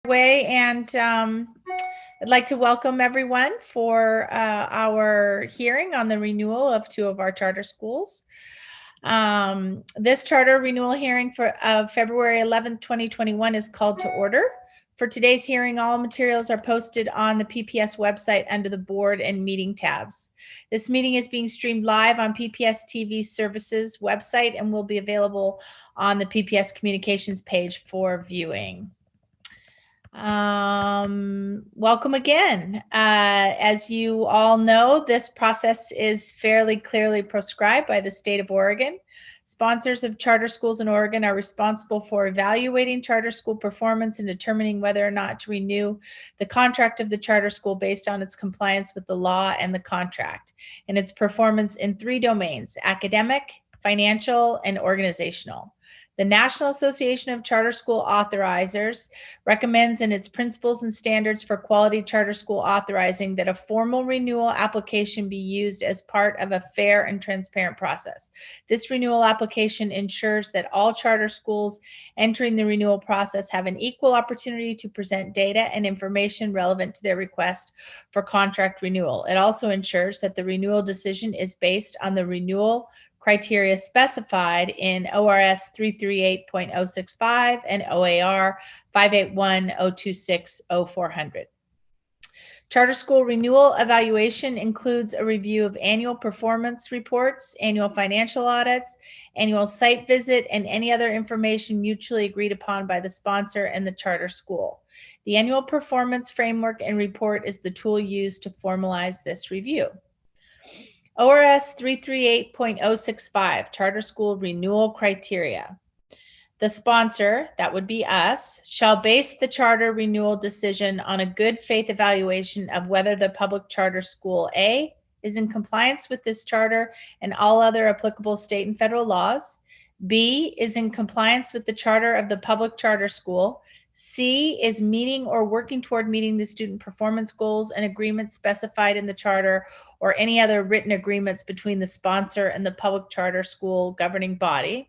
Way and I'd like to welcome everyone for our hearing on the renewal of two of our charter schools. This charter renewal hearing for February 11th, 2021 is called to order. For today's hearing, all materials are posted on the PPS website under the board and meeting tabs. This meeting is being streamed live on PPS TV Services website and will be available on the PPS Communications page for viewing. Welcome again. As you all know, this process is fairly clearly prescribed by the state of Oregon. Sponsors of charter schools in Oregon are responsible for evaluating charter school performance and determining whether or not to renew the contract of the charter school based on its compliance with the law and the contract, and its performance in three domains: academic, financial, and organizational. The National Association of Charter School Authorizers recommends in its principles and standards for quality charter school authorizing that a formal renewal application be used as part of a fair and transparent process. This renewal application ensures that all charter schools entering the renewal process have an equal opportunity to present data and information relevant to their request for contract renewal. It also ensures that the renewal decision is based on the renewal criteria specified in ORS 338.065 and OAR 581.026.0400. Charter school renewal evaluation includes a review of annual performance reports, annual financial audits, annual site visit, and any other information mutually agreed upon by the sponsor and the charter school. The annual performance framework and report is the tool used to formalize this review. ORS 338.065, Charter School Renewal Criteria. The sponsor, that would be us, shall base the charter renewal decision on a good faith evaluation of whether the public charter school A is in compliance with this charter and all other applicable state and federal laws, B is in compliance with the charter of the public charter school, C is meeting or working toward meeting the student performance goals and agreements specified in the charter or any other written agreements between the sponsor and the public charter school governing body.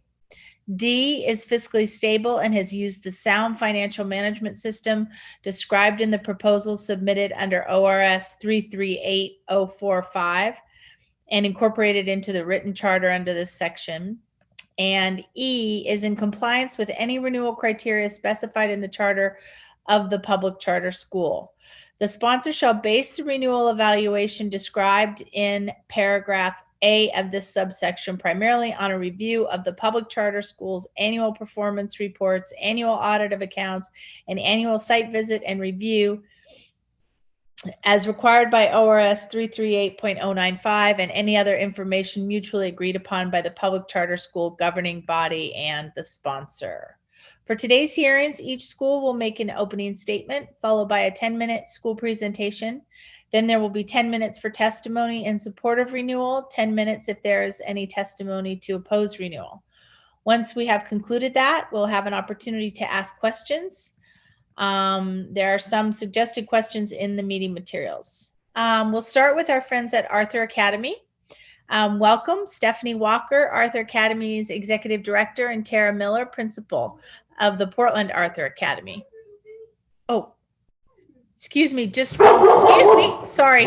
D is fiscally stable and has used the sound financial management system described in the proposal submitted under ORS 338.045 and incorporated into the written charter under this section. And E is in compliance with any renewal criteria specified in the charter of the public charter school. The sponsor shall base the renewal evaluation described in paragraph A of this subsection primarily on a review of the public charter school's annual performance reports, annual audit of accounts, and annual site visit and review as required by ORS 338.095 and any other information mutually agreed upon by the public charter school governing body and the sponsor. For today's hearings, each school will make an opening statement followed by a 10-minute school presentation. Then there will be 10 minutes for testimony in support of renewal, 10 minutes if there is any testimony to oppose renewal. Once we have concluded that, we'll have an opportunity to ask questions. There are some suggested questions in the meeting materials. We'll start with our friends at Arthur Academy. Welcome, Stephanie Walker, Arthur Academy's Executive Director, and Tara Miller, Principal of the Portland Arthur Academy. Oh, excuse me, sorry.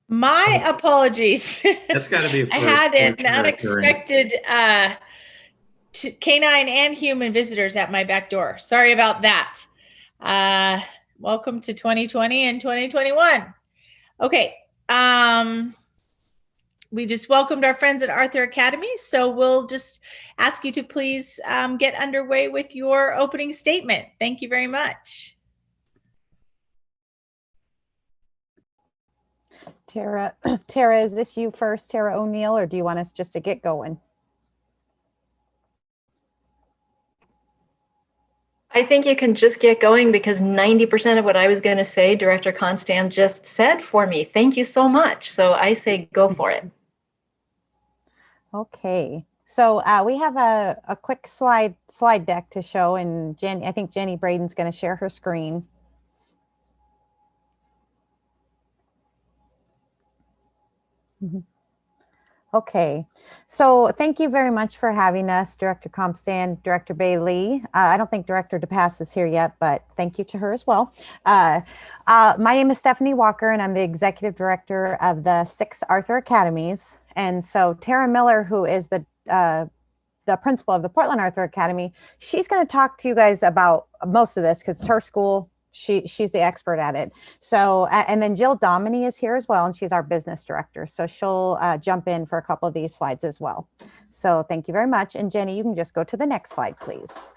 My apologies. That's got to be. I had an unexpected canine and human visitors at my back door. Sorry about that. Welcome to 2020 and 2021. Okay. We just welcomed our friends at Arthur Academy, so we'll just ask you to please get underway with your opening statement. Thank you very much. Tara, is this you first, Tara O'Neill, or do you want us just to get going? I think you can just get going because 90% of what I was going to say, Director Constam just said for me. Thank you so much. So I say go for it. Okay, so we have a quick slide deck to show, and I think Jenny Braden's going to share her screen. Okay, so thank you very much for having us, Director Comstan, Director Bailey. I don't think Director DePass is here yet, but thank you to her as well. My name is Stephanie Walker, and I'm the Executive Director of the 6 Arthur Academies. And so Tara Miller, who is the principal of the Portland Arthur Academy, she's going to talk to you guys about most of this because it's her school. She's the expert at it. So, and then Jill Dominy is here as well, and she's our business director. So she'll jump in for a couple of these slides as well. So thank you very much. And Jenny, you can just go to the next slide, please.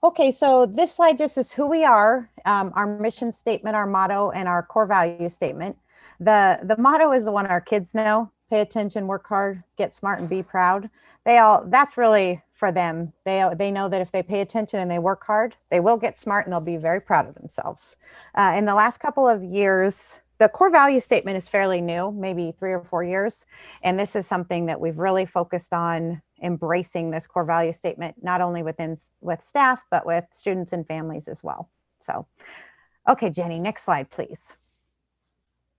Okay, so this slide just is who we are, our mission statement, our motto, and our core value statement. The motto is the one our kids know: pay attention, work hard, get smart, and be proud. That's really for them. They know that if they pay attention and they work hard, they will get smart and they'll be very proud of themselves. In the last couple of years, the core value statement is fairly new, maybe 3 or 4 years. And this is something that we've really focused on, embracing this core value statement, not only with staff, but with students and families as well. So, okay, Jenny, next slide, please.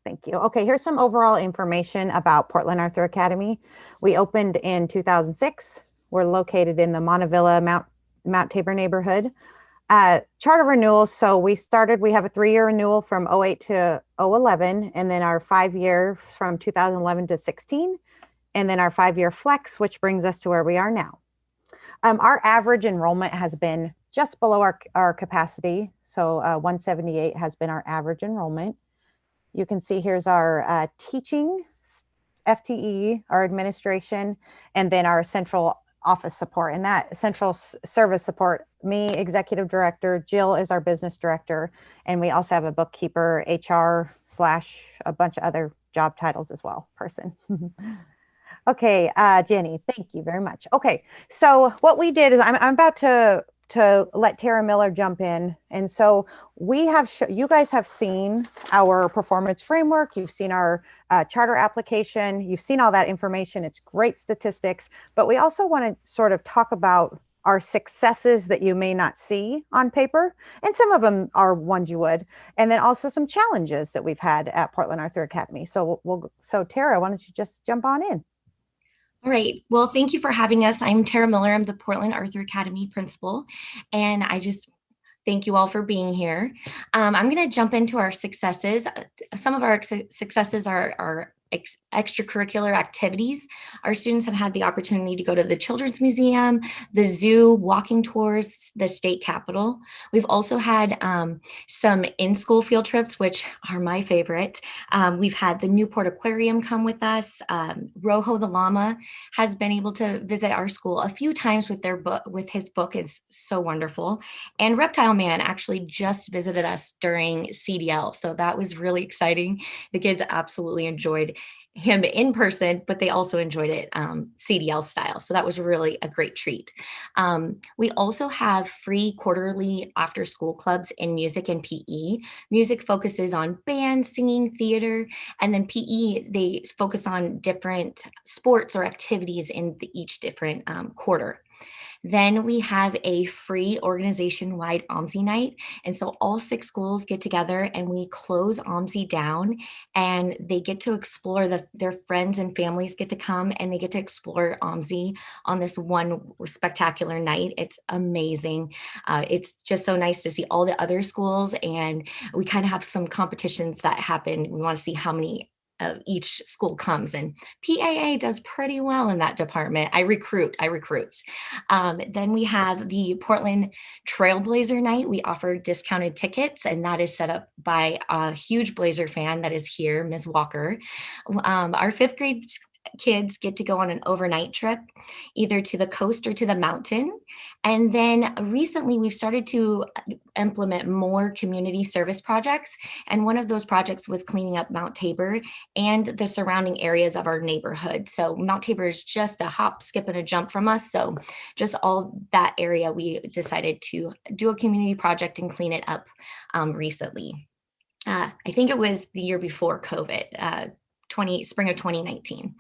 Thank you. Okay, here's some overall information about Portland Arthur Academy. We opened in 2006. We're located in the Montavilla, Mount Tabor neighborhood. Charter renewals. So we have a 3-year renewal from 08 to 011, and then our 5-year from 2011 to 16, and then our 5-year flex, which brings us to where we are now. Our average enrollment has been just below our capacity. So 178 has been our average enrollment. You can see here's our teaching FTE, our administration, and then our central office support. And that central service support, me, executive director, Jill is our business director, and we also have a bookkeeper, HR / a bunch of other job titles as well, person. Okay, Jenny, thank you very much. Okay, so what we did is I'm about to let Tara Miller jump in. And so you guys have seen our performance framework. You've seen our charter application. You've seen all that information. It's great statistics, but we also want to sort of talk about our successes that you may not see on paper. And some of them are ones you would, and then also some challenges that we've had at Portland Arthur Academy. So so Tara, why don't you just jump on in? All right. Well, thank you for having us. I'm Tara Miller. I'm the Portland Arthur Academy principal, and I just thank you all for being here. I'm going to jump into our successes. Some of our successes are extracurricular activities. Our students have had the opportunity to go to the Children's Museum, the zoo, walking tours, the state capitol. We've also had some in-school field trips, which are my favorite. We've had the Newport Aquarium come with us. Rojo the llama has been able to visit our school a few times with his book. Is so wonderful. And Reptile Man actually just visited us during CDL. So that was really exciting. The kids absolutely enjoyed him in person, but they also enjoyed it CDL style. So that was really a great treat. We also have free quarterly after school clubs in music and PE. Music focuses on band, singing, theater, and then PE, they focus on different sports or activities in each different quarter. Then we have a free organization-wide OMSI night. And so all 6 schools get together and we close OMSI down, and they get to explore, their friends and families get to come and they get to explore OMSI on this one spectacular night. It's amazing. It's just so nice to see all the other schools, and we kind of have some competitions that happen. We want to see how many each school comes, and PAA does pretty well in that department. I recruit. Then we have the Portland Trailblazer Night. We offer discounted tickets, and that is set up by a huge Blazer fan that is here, Ms. Walker. Our fifth grade kids get to go on an overnight trip, either to the coast or to the mountain. And then recently we've started to implement more community service projects. And one of those projects was cleaning up Mount Tabor and the surrounding areas of our neighborhood. So Mount Tabor is just a hop, skip, and a jump from us. So just all that area, we decided to do a community project and clean it up recently. I think it was the year before COVID, spring of 2019.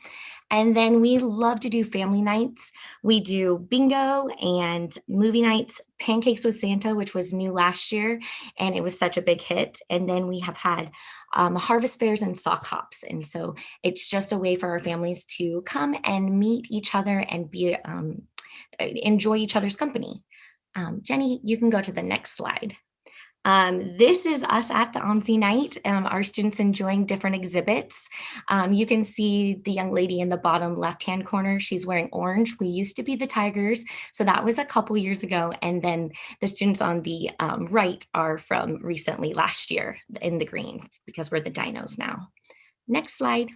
And then we love to do family nights. We do bingo and movie nights, Pancakes with Santa, which was new last year, and it was such a big hit. And then we have had harvest fairs and sock hops. And so it's just a way for our families to come and meet each other and enjoy each other's company. Jenny, you can go to the next slide. This is us at the OMSI night, our students enjoying different exhibits. You can see the young lady in the bottom left-hand corner, she's wearing orange. We used to be the Tigers, so that was a couple years ago. And then the students on the right are from recently last year in the green, because we're the Dinos now. Next slide.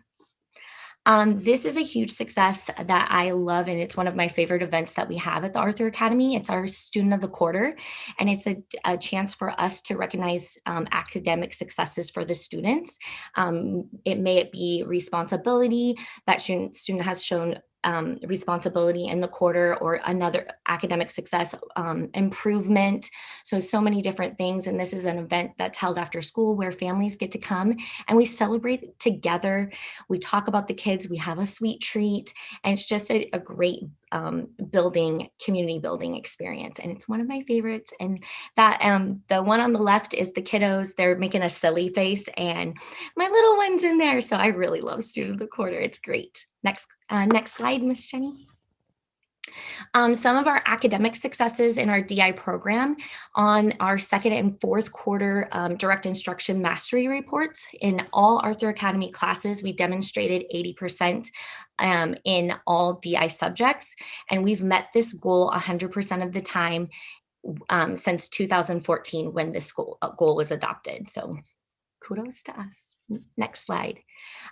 This is a huge success that I love, and it's one of my favorite events that we have at the Arthur Academy. It's our Student of the Quarter, and it's a chance for us to recognize academic successes for the students. It may be responsibility that student has shown responsibility in the quarter, or another academic success improvement. So many different things. And this is an event that's held after school where families get to come and we celebrate together. We talk about the kids, we have a sweet treat, and it's just a great community building experience. And it's one of my favorites. And that the one on the left is the kiddos. They're making a silly face, and my little one's in there. So I really love Student of the Quarter. It's great. Next slide, Miss Jenny. Some of our academic successes in our DI program on our second and fourth quarter direct instruction mastery reports. In all Arthur Academy classes, we demonstrated 80% in all DI subjects, and we've met this goal 100% of the time since 2014 when this goal was adopted. So kudos to us. Next slide.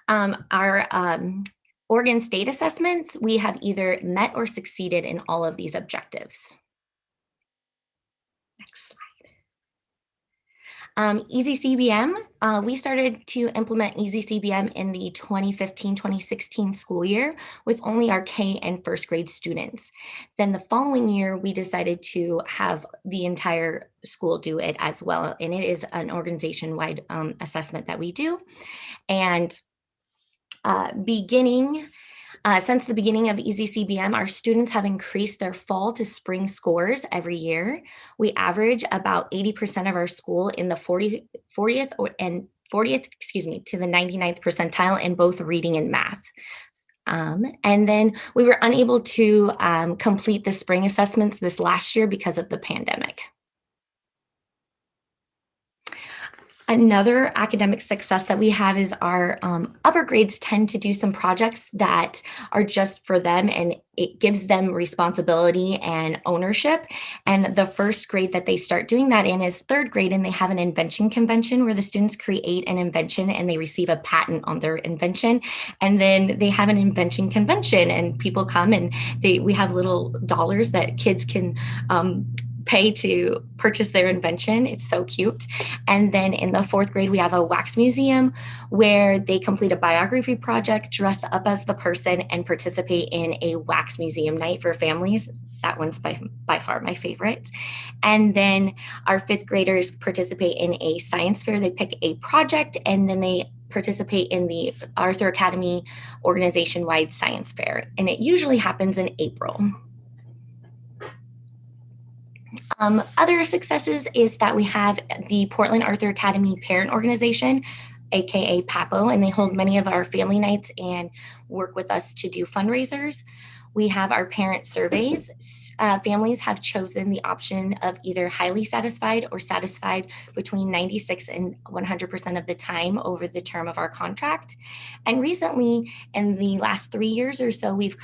Our Oregon State assessments, we have either met or succeeded in all of these objectives. Next slide. Easy CBM, we started to implement Easy CBM in the 2015-2016 school year with only our K and first grade students. Then the following year, we decided to have the entire school do it as well. And it is an organization-wide assessment that we do. And since the beginning of Easy CBM, our students have increased their fall to spring scores every year. We average about 80% of our school in the 40th to the 99th percentile in both reading and math. And then we were unable to complete the spring assessments this last year because of the pandemic. Another academic success that we have is our upper grades tend to do some projects that are just for them, and it gives them responsibility and ownership. And the first grade that they start doing that in is third grade, and they have an invention convention where the students create an invention and they receive a patent on their invention. And then they have an invention convention, and people come and we have little dollars that kids can pay to purchase their invention. It's so cute. And then in the fourth grade, we have a wax museum where they complete a biography project, dress up as the person, and participate in a wax museum night for families. That one's by far my favorite. And then our fifth graders participate in a science fair. They pick a project and then they participate in the Arthur Academy organization-wide science fair. And it usually happens in April. Other successes is that we have the Portland Arthur Academy Parent Organization, aka PAPO, and they hold many of our family nights and work with us to do fundraisers. We have our parent surveys. Families have chosen the option of either highly satisfied or satisfied between 96 and 100% of the time over the term of our contract. And recently, in the last 3 years or so, we've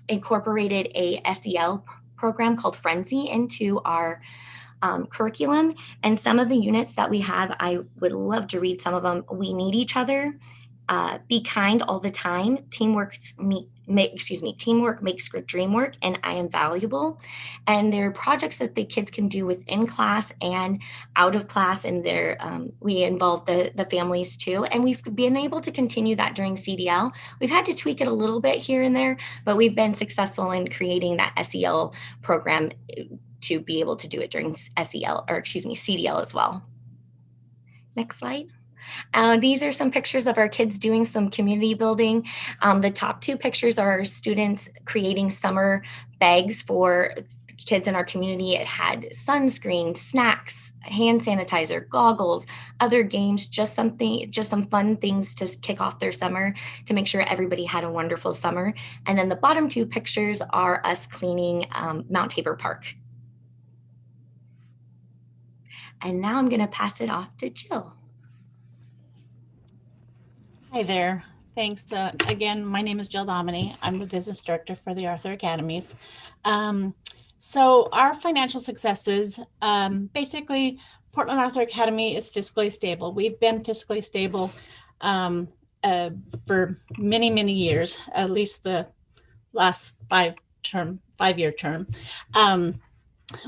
incorporated a SEL program called Frenzy into our curriculum. And some of the units that we have, I would love to read some of them. We need each other, be kind all the time. Teamwork makes good dream work, and I am valuable. And there are projects that the kids can do within class and out of class, and we involve the families too. And we've been able to continue that during CDL. We've had to tweak it a little bit here and there, but we've been successful in creating that SEL program to be able to do it during CDL as well. Next slide. These are some pictures of our kids doing some community building. The top two pictures are students creating summer bags for kids in our community. It had sunscreen, snacks, hand sanitizer, goggles, other games, just some fun things to kick off their summer to make sure everybody had a wonderful summer. And then the bottom two pictures are us cleaning Mount Tabor Park. And now I'm going to pass it off to Jill. Hi there. Thanks. Again, my name is Jill Dominy. I'm the business director for the Arthur Academies. So our financial successes, basically, Portland Arthur Academy is fiscally stable. We've been fiscally stable for many, many years, at least the last 5-year term.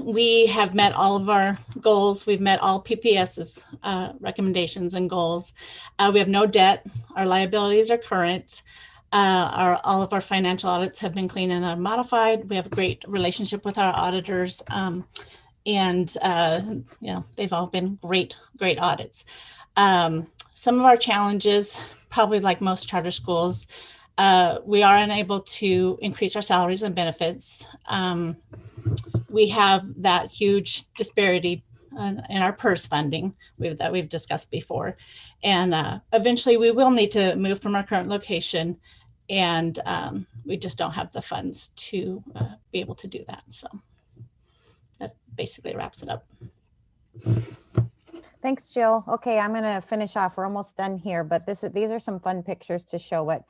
We have met all of our goals. We've met all PPS's recommendations and goals. We have no debt. Our liabilities are current. All of our financial audits have been clean and unmodified. We have a great relationship with our auditors, and they've all been great audits. Some of our challenges, probably like most charter schools, we are unable to increase our salaries and benefits. We have that huge disparity in our PERS funding that we've discussed before. And eventually we will need to move from our current location, and we just don't have the funds to be able to do that. So that basically wraps it up. Thanks, Jill. Okay, I'm going to finish off. We're almost done here, but these are some fun pictures to show what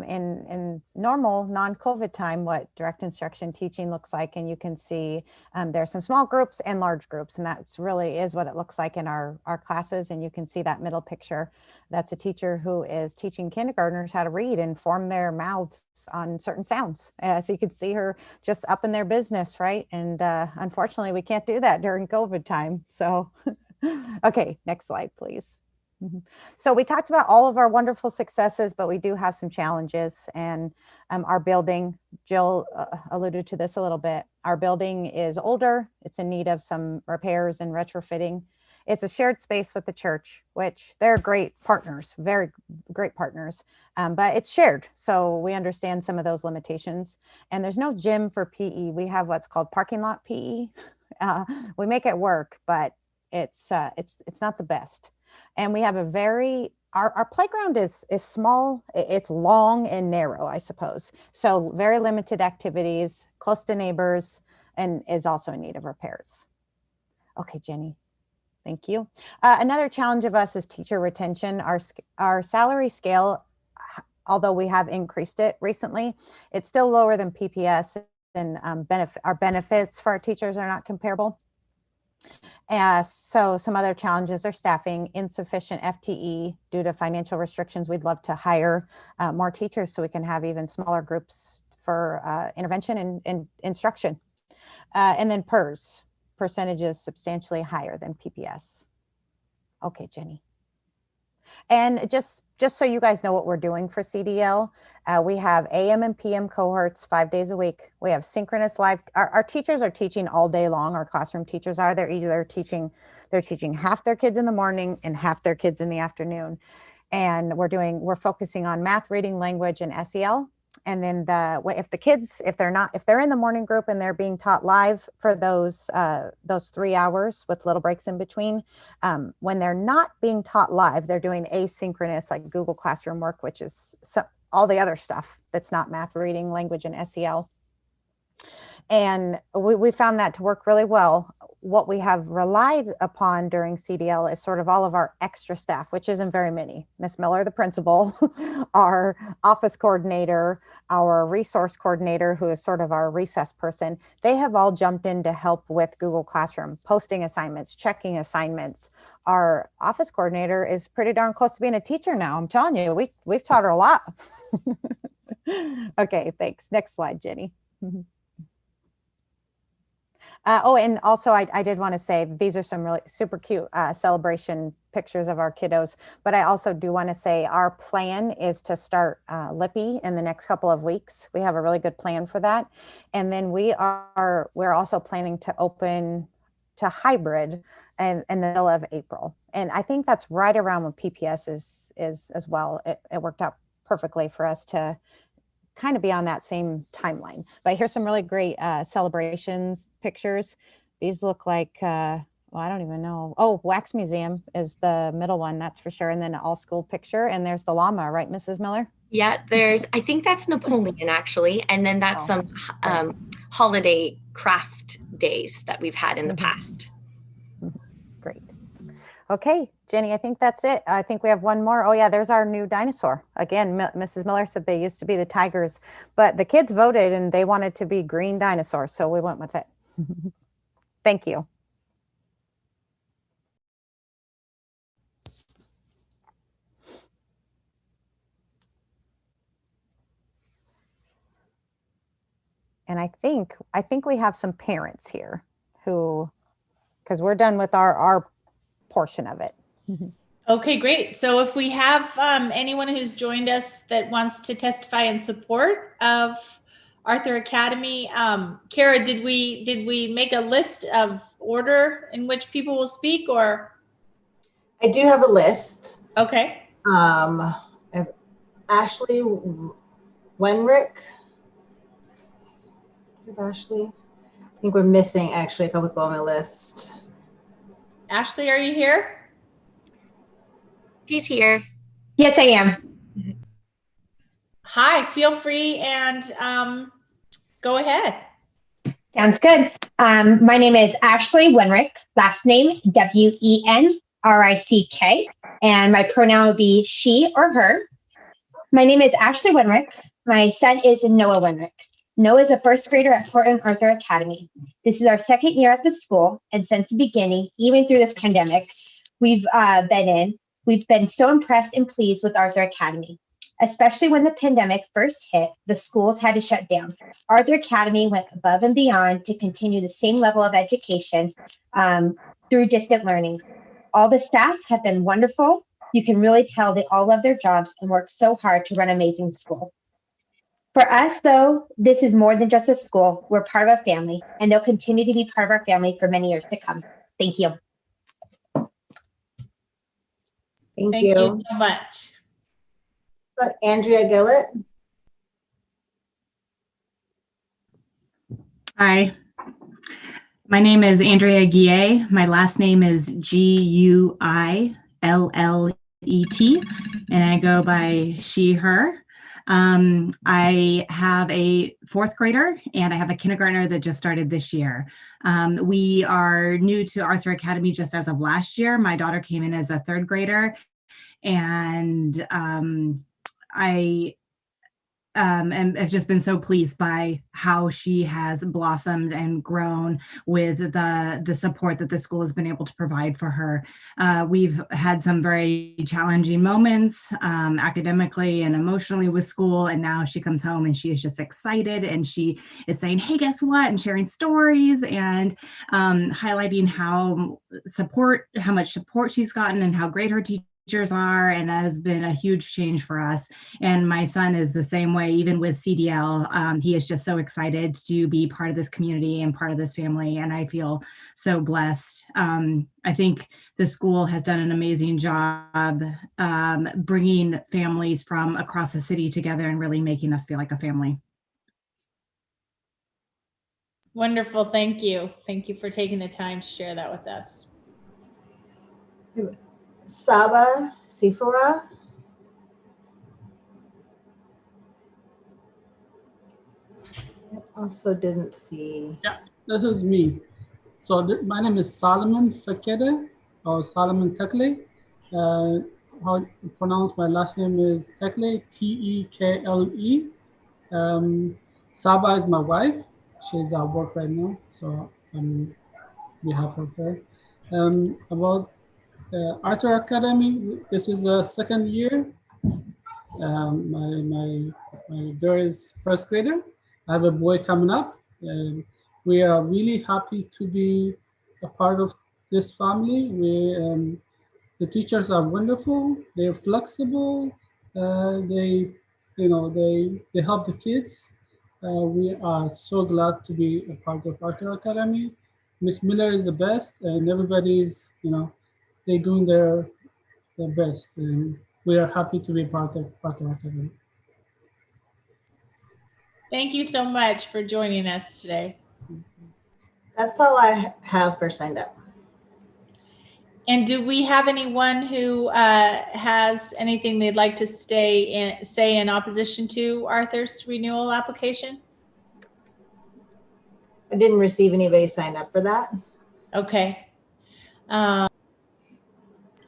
in normal non-COVID time, what direct instruction teaching looks like. And you can see there are some small groups and large groups, and that's really is what it looks like in our classes. And you can see that middle picture. That's a teacher who is teaching kindergartners how to read and form their mouths on certain sounds. So you can see her just up in their business, right? And unfortunately, we can't do that during COVID time. So okay, next slide, please. So we talked about all of our wonderful successes, but we do have some challenges. And our building, Jill alluded to this a little bit. Our building is older. It's in need of some repairs and retrofitting. It's a shared space with the church, which they're great partners, very great partners, but it's shared. So we understand some of those limitations. And there's no gym for PE. We have what's called parking lot PE. We make it work, but it's not the best. And we have our playground is small, it's long and narrow, I suppose. So very limited activities, close to neighbors, and is also in need of repairs. Okay, Jenny, thank you. Another challenge of us is teacher retention. Our salary scale, although we have increased it recently, it's still lower than PPS, and our benefits for our teachers are not comparable. So some other challenges are staffing, insufficient FTE due to financial restrictions. We'd love to hire more teachers so we can have even smaller groups for intervention and instruction. And then PERS, percentages substantially higher than PPS. Okay, Jenny. And just so you guys know what we're doing for CDL, we have AM and PM cohorts 5 days a week. We have synchronous live. Our teachers are teaching all day long. Our classroom teachers are. They're teaching half their kids in the morning and half their kids in the afternoon. And we're focusing on math, reading, language, and SEL. And then if they're in the morning group and they're being taught live for those 3 hours with little breaks in between, when they're not being taught live, they're doing asynchronous, like Google Classroom work, which is all the other stuff that's not math, reading, language, and SEL. And we found that to work really well. what we have relied upon during CDL is sort of all of our extra staff, which isn't very many. Miss Miller, the principal, our office coordinator, our resource coordinator, who is sort of our recess person, they have all jumped in to help with Google Classroom, posting assignments, checking assignments. Our office coordinator is pretty darn close to being a teacher now. I'm telling you, we've taught her a lot. Okay, thanks. Next slide, Jenny. Oh, and also I did want to say these are some really super cute celebration pictures of our kiddos, but I also do want to say our plan is to start Lippy in the next couple of weeks. We have a really good plan for that. And then we're also planning to open to hybrid in the middle of April. And I think that's right around when PPS is as well. It worked out perfectly for us to kind of be on that same timeline. But here's some really great celebrations pictures. These look like, well, I don't even know. Oh, Wax Museum is the middle one, that's for sure. And then an all school picture. And there's the llama, right, Mrs. Miller? Yeah, I think that's Napoleon actually. And then that's some holiday craft days that we've had in the past. Great. Okay, Jenny, I think that's it. I think we have one more. Oh yeah, there's our new dinosaur. Again, Mrs. Miller said they used to be the tigers, but the kids voted and they wanted to be green dinosaurs, so we went with it. Thank you. And I think we have some parents here who, because we're done with our portion of it. Okay, great. So if we have anyone who's joined us that wants to testify in support of Arthur Academy, Kara, did we make a list of order in which people will speak, or? I do have a list. Okay. Ashley Wenrick. Ashley. I think we're missing actually a couple people on my list. Ashley, are you here? She's here. Yes, I am. Hi, feel free and go ahead. Sounds good. My name is Ashley Wenrick, last name Wenrick, and my pronoun would be she or her. My name is Ashley Wenrick. My son is Noah Wenrick. Noah is a first grader at Portland Arthur Academy. This is our second year at the school, and since the beginning, even through this pandemic we've been so impressed and pleased with Arthur Academy. Especially when the pandemic first hit, the schools had to shut down. Arthur Academy went above and beyond to continue the same level of education through distant learning. All the staff have been wonderful. You can really tell they all love their jobs and work so hard to run an amazing school. For us, though, this is more than just a school. We're part of a family, and they'll continue to be part of our family for many years to come. Thank you. Thank you so much. But Andrea Gillett. Hi, my name is Andrea Guillet. My last name is Guillet, and I go by she, her. I have a fourth grader and I have a kindergartner that just started this year. We are new to Arthur Academy just as of last year. My daughter came in as a third grader, and I and have just been so pleased by how she has blossomed and grown with the support that the school has been able to provide for her. We've had some very challenging moments academically and emotionally with school, and now she comes home and she is just excited, and she is saying, hey, guess what? And sharing stories and highlighting how much support she's gotten and how great her teachers are, and that has been a huge change for us. And my son is the same way, even with CDL. He is just so excited to be part of this community and part of this family, and I feel so blessed. I think the school has done an amazing job bringing families from across the city together and really making us feel like a family. Wonderful. Thank you. Thank you for taking the time to share that with us. Saba Sifara. I also didn't see. Yeah, this is me. So my name is Solomon Fekete, or Solomon Tekle. How to pronounce my last name is Tekle, Tekle. Saba is my wife. She's at work right now, so on behalf of her. About Arthur Academy, this is the second year. My girl is first grader. I have a boy coming up. And we are really happy to be a part of this family. The teachers are wonderful. They're flexible. They help the kids. We are so glad to be a part of Arthur Academy. Miss Miller is the best, and everybody's, they're doing their best. And we are happy to be part of Arthur Academy. Thank you so much for joining us today. That's all I have for signed up. And do we have anyone who has anything they'd like to say in opposition to Arthur's renewal application? I didn't receive anybody signed up for that. Okay.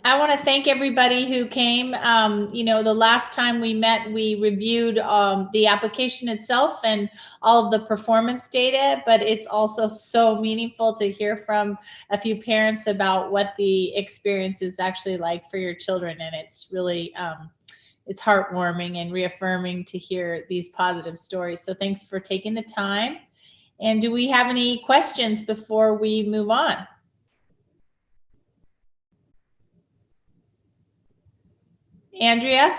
I want to thank everybody who came. The last time we met, we reviewed the application itself and all of the performance data, but it's also so meaningful to hear from a few parents about what the experience is actually like for your children. And it's really, it's heartwarming and reaffirming to hear these positive stories. So thanks for taking the time. And do we have any questions before we move on? Andrea?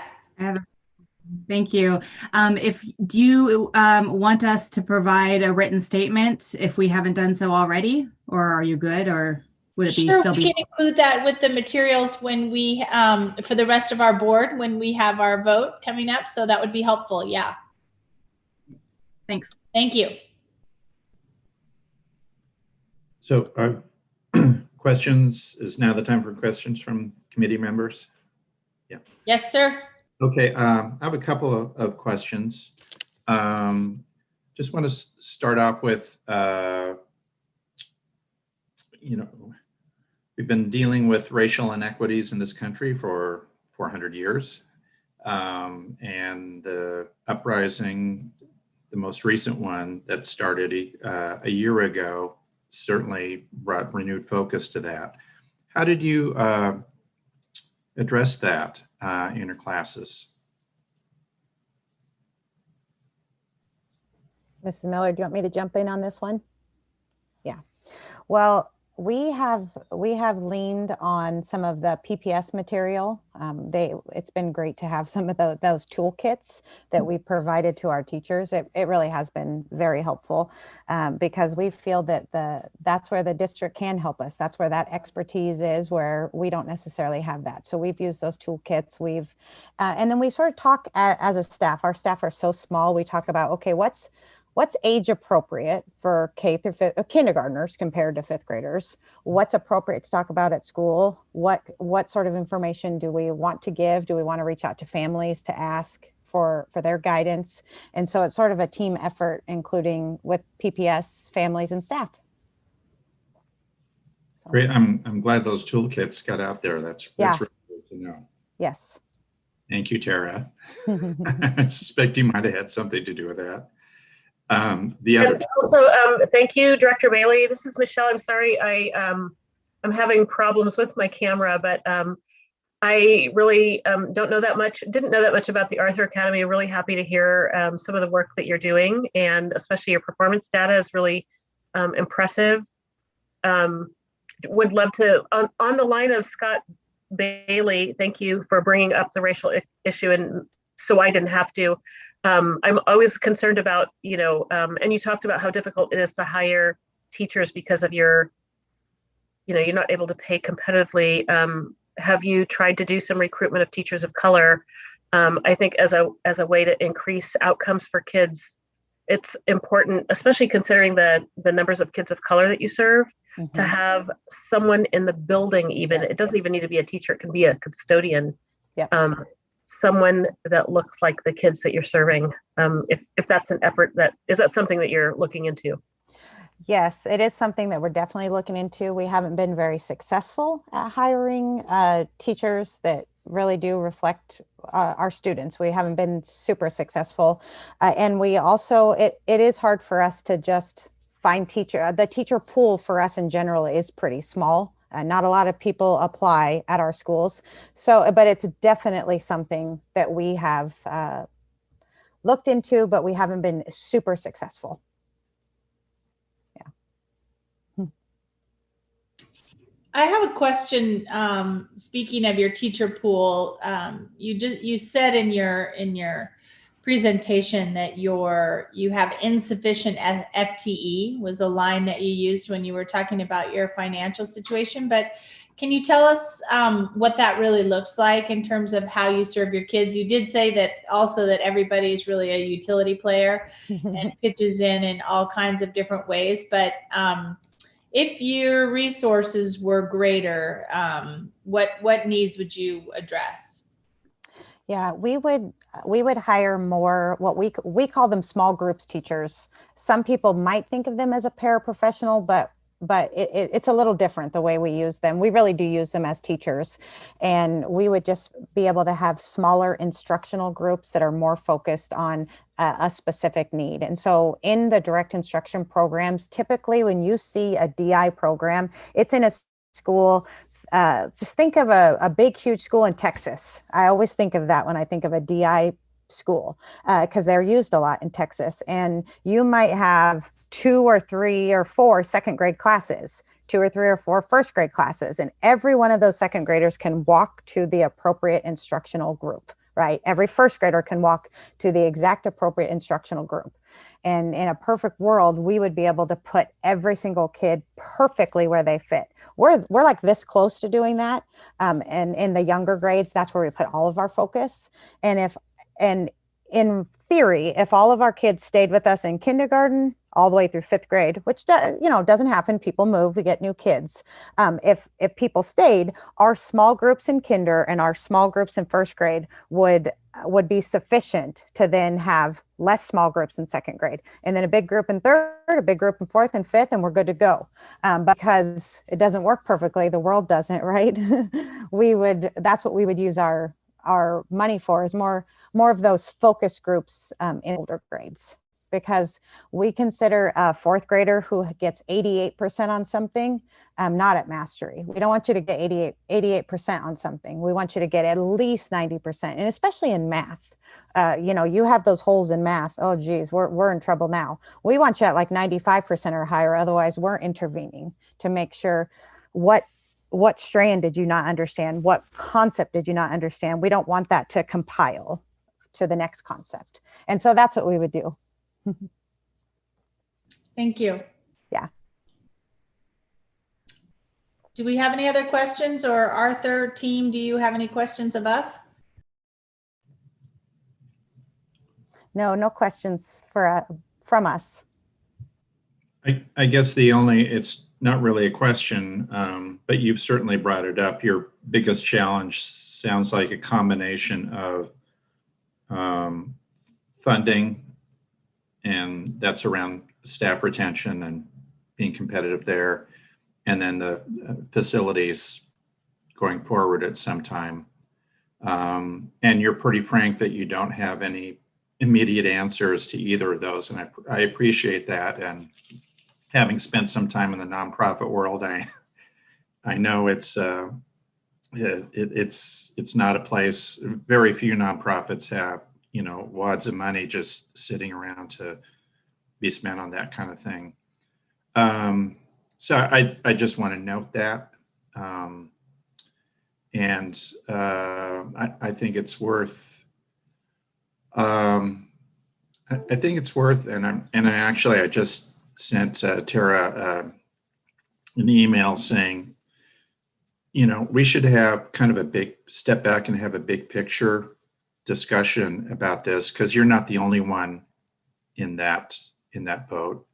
Thank you. Do you want us to provide a written statement if we haven't done so already, or are you good, or would it Sure, still we be? can include that with the materials when we, for the rest of our board, when we have our vote coming up. So that would be helpful. Yeah. Thanks. Thank you. So questions, is now the time for questions from committee members? Yeah. Yes, sir. Okay, I have a couple of questions. Just want to start off with, we've been dealing with racial inequities in this country for 400 years. And the uprising, the most recent one that started a year ago, certainly brought renewed focus to that. How did you address that in your classes? Mrs. Miller, do you want me to jump in on this one? Yeah. Well, we have leaned on some of the PPS material. It's been great to have some of those toolkits that we provided to our teachers. It really has been very helpful because we feel that that's where the district can help us. That's where that expertise is, where we don't necessarily have that. So we've used those toolkits. And then we sort of talk as a staff. Our staff are so small. We talk about, okay, what's age appropriate for K through kindergartners compared to fifth graders? What's appropriate to talk about at school? What sort of information do we want to give? Do we want to reach out to families to ask for their guidance? And so it's sort of a team effort, including with PPS, families, and staff. So. Great. I'm glad those toolkits got out there. That's really good to know. Yes. Thank you, Tara. I suspect you might have had something to do with that. The other. And also, thank you, Director Bailey. This is Michelle. I'm sorry, I'm having problems with my camera, but I really didn't know that much about the Arthur Academy. I'm really happy to hear some of the work that you're doing, and especially your performance data is really impressive. Would love to, on the line of Scott Bailey, thank you for bringing up the racial issue, and so I didn't have to. I'm always concerned about, and you talked about how difficult it is to hire teachers because of you're not able to pay competitively. Have you tried to do some recruitment of teachers of color? I think as a way to increase outcomes for kids, it's important, especially considering the numbers of kids of color that you serve, to have someone in the building. Even it doesn't even need to be a teacher; it can be a custodian. Someone that looks like the kids that you're serving. If that's an effort, is that something that you're looking into? Yes, it is something that we're definitely looking into. We haven't been very successful at hiring teachers that really do reflect our students. We haven't been super successful. And we also, it is hard for us to just find the teacher pool for us in general is pretty small. Not a lot of people apply at our schools. So, but it's definitely something that we have looked into, but we haven't been super successful. I have a question. Speaking of your teacher pool, you said in your presentation that you have insufficient FTE was a line that you used when you were talking about your financial situation. But can you tell us what that really looks like in terms of how you serve your kids? You did say that also that everybody is really a utility player and pitches in all kinds of different ways, but if your resources were greater, what needs would you address? Yeah, we would hire more what we call them small groups teachers. Some people might think of them as a paraprofessional, but it's a little different the way we use them. We really do use them as teachers, and we would just be able to have smaller instructional groups that are more focused on a specific need. And so in the direct instruction programs, typically when you see a DI program, it's in a school. Just think of a big, huge school in Texas. I always think of that when I think of a DI school because they're used a lot in Texas. And you might have 2 or 3 or 4 second grade classes, 2 or 3 or 4 first grade classes. And every one of those second graders can walk to the appropriate instructional group, right? Every first grader can walk to the exact appropriate instructional group. And in a perfect world, we would be able to put every single kid perfectly where they fit. We're like this close to doing that. And in the younger grades, that's where we put all of our focus. And in theory, if all of our kids stayed with us in kindergarten all the way through 5th grade, which doesn't happen, people move, we get new kids. If people stayed, our small groups in kinder and our small groups in 1st grade would be sufficient to then have less small groups in 2nd grade, and then a big group in 3rd, a big group in 4th and 5th, and we're good to go. Because it doesn't work perfectly, the world doesn't, right? That's what we would use our money for, is more of those focus groups in older grades, because we consider a 4th grader who gets 88% on something not at mastery. We don't want you to get 88% on something. We want you to get at least 90%, and especially in math. You have those holes in math. Oh, geez, we're in trouble now. We want you at like 95% or higher. Otherwise, we're intervening to make sure what strand did you not understand? What concept did you not understand? We don't want that to compile to the next concept. And so that's what we would do. Thank you. Yeah. Do we have any other questions, or Arthur, team, do you have any questions of us? No questions from us. I guess it's not really a question, but you've certainly brought it up. Your biggest challenge sounds like a combination of funding, and that's around staff retention and being competitive there, and then the facilities going forward at some time. And you're pretty frank that you don't have any immediate answers to either of those, and I appreciate that. And having spent some time in the nonprofit world, I know it's not a place. Very few nonprofits have wads of money just sitting around to be spent on that kind of thing. So I just want to note that, and I think it's worth. I think it's worth, I just sent Tara an email saying, we should have kind of a big step back and have a big picture discussion about this, because you're not the only one in that boat.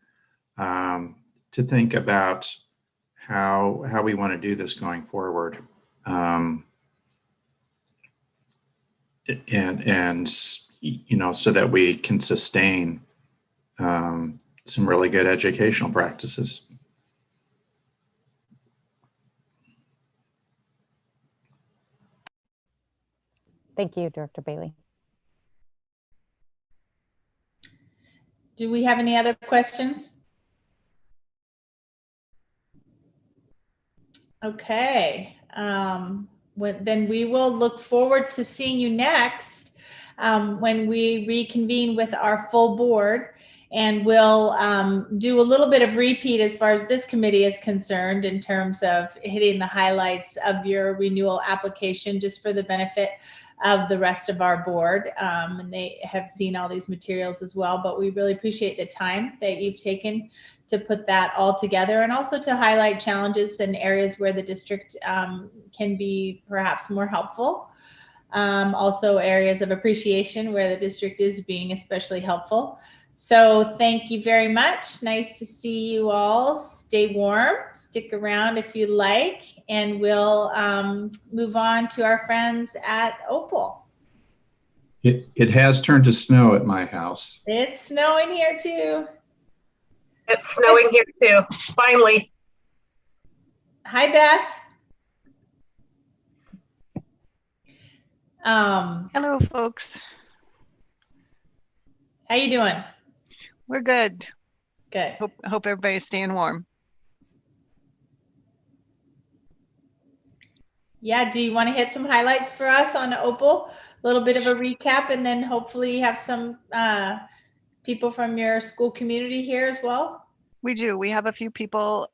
To think about how we want to do this going forward, and so that we can sustain some really good educational practices. Thank you, Director Bailey. Do we have any other questions? Okay, then we will look forward to seeing you next when we reconvene with our full board, and we'll do a little bit of repeat as far as this committee is concerned in terms of hitting the highlights of your renewal application, just for the benefit of the rest of our board. And they have seen all these materials as well, but we really appreciate the time that you've taken to put that all together, and also to highlight challenges and areas where the district can be perhaps more helpful. Also areas of appreciation where the district is being especially helpful. So thank you very much. Nice to see you all. Stay warm, stick around if you like, and we'll move on to our friends at Opal. It has turned to snow at my house. It's snowing here too. It's snowing here too, finally. Hi, Beth. Hello, folks. How you doing? We're good. Good. Hope everybody's staying warm. Yeah, do you want to hit some highlights for us on Opal? A little bit of a recap, and then hopefully have some people from your school community here as well. We do. We have a few people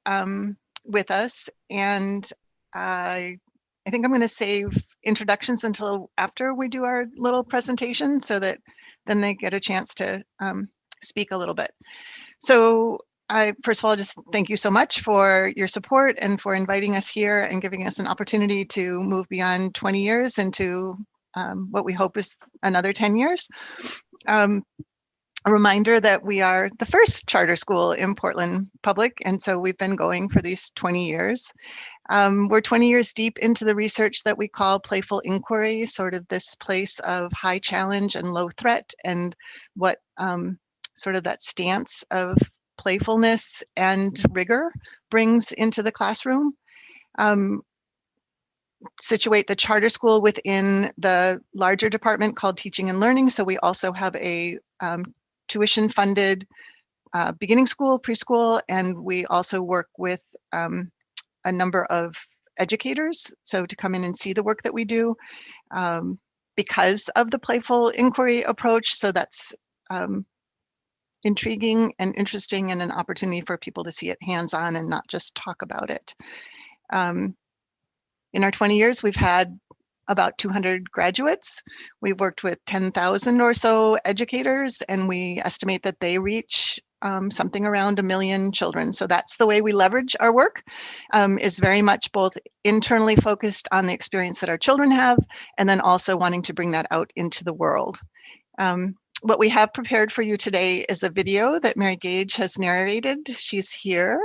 with us, and I think I'm going to save introductions until after we do our little presentation, so that then they get a chance to speak a little bit. So first of all, just thank you so much for your support and for inviting us here and giving us an opportunity to move beyond 20 years into what we hope is another 10 years. A reminder that we are the first charter school in Portland Public, and so we've been going for these 20 years. We're 20 years deep into the research that we call playful inquiry, sort of this place of high challenge and low threat, and what sort of that stance of playfulness and rigor brings into the classroom. Situate the charter school within the larger department called Teaching and Learning. So we also have a tuition funded beginning school, preschool, and we also work with a number of educators. So to come in and see the work that we do because of the playful inquiry approach. So that's intriguing and interesting, and an opportunity for people to see it hands-on and not just talk about it. In our 20 years, we've had about 200 graduates. We've worked with 10,000 or so educators, and we estimate that they reach something around 1 million children. So that's the way we leverage our work, is very much both internally focused on the experience that our children have, and then also wanting to bring that out into the world. What we have prepared for you today is a video that Mary Gage has narrated. She's here.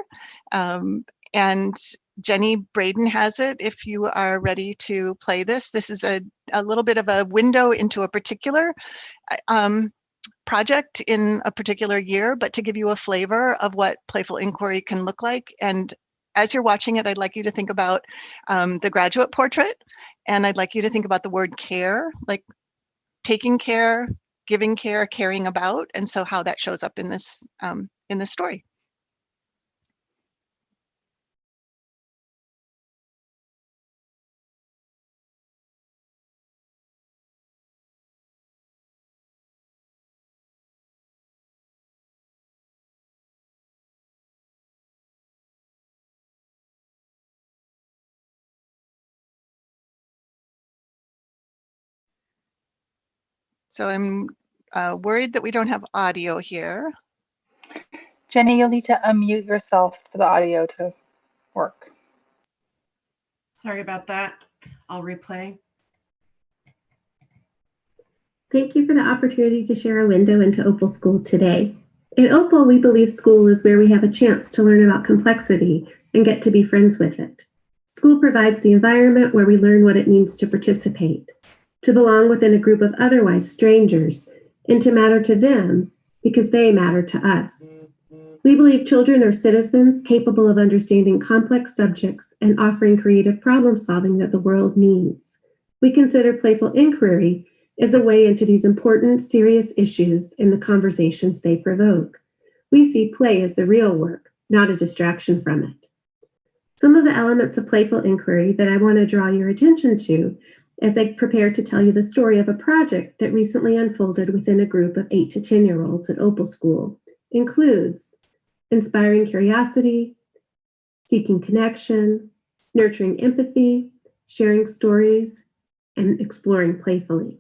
And Jenny Braden has it if you are ready to play this. This is a little bit of a window into a particular project in a particular year, but to give you a flavor of what playful inquiry can look like. And as you're watching it, I'd like you to think about the graduate portrait, and I'd like you to think about the word care, like taking care, giving care, caring about, and so how that shows up in this story. So I'm worried that we don't have audio here. Jenny, you'll need to unmute yourself for the audio to work. Sorry about that. I'll replay. Thank you for the opportunity to share a window into Opal School today. At Opal, we believe school is where we have a chance to learn about complexity and get to be friends with it. School provides the environment where we learn what it means to participate, to belong within a group of otherwise strangers, and to matter to them because they matter to us. We believe children are citizens capable of understanding complex subjects and offering creative problem solving that the world needs. We consider playful inquiry as a way into these important, serious issues in the conversations they provoke. We see play as the real work, not a distraction from it. Some of the elements of playful inquiry that I want to draw your attention to as I prepare to tell you the story of a project that recently unfolded within a group of 8 to 10-year-olds at Opal School includes inspiring curiosity, seeking connection, nurturing empathy, sharing stories, and exploring playfully.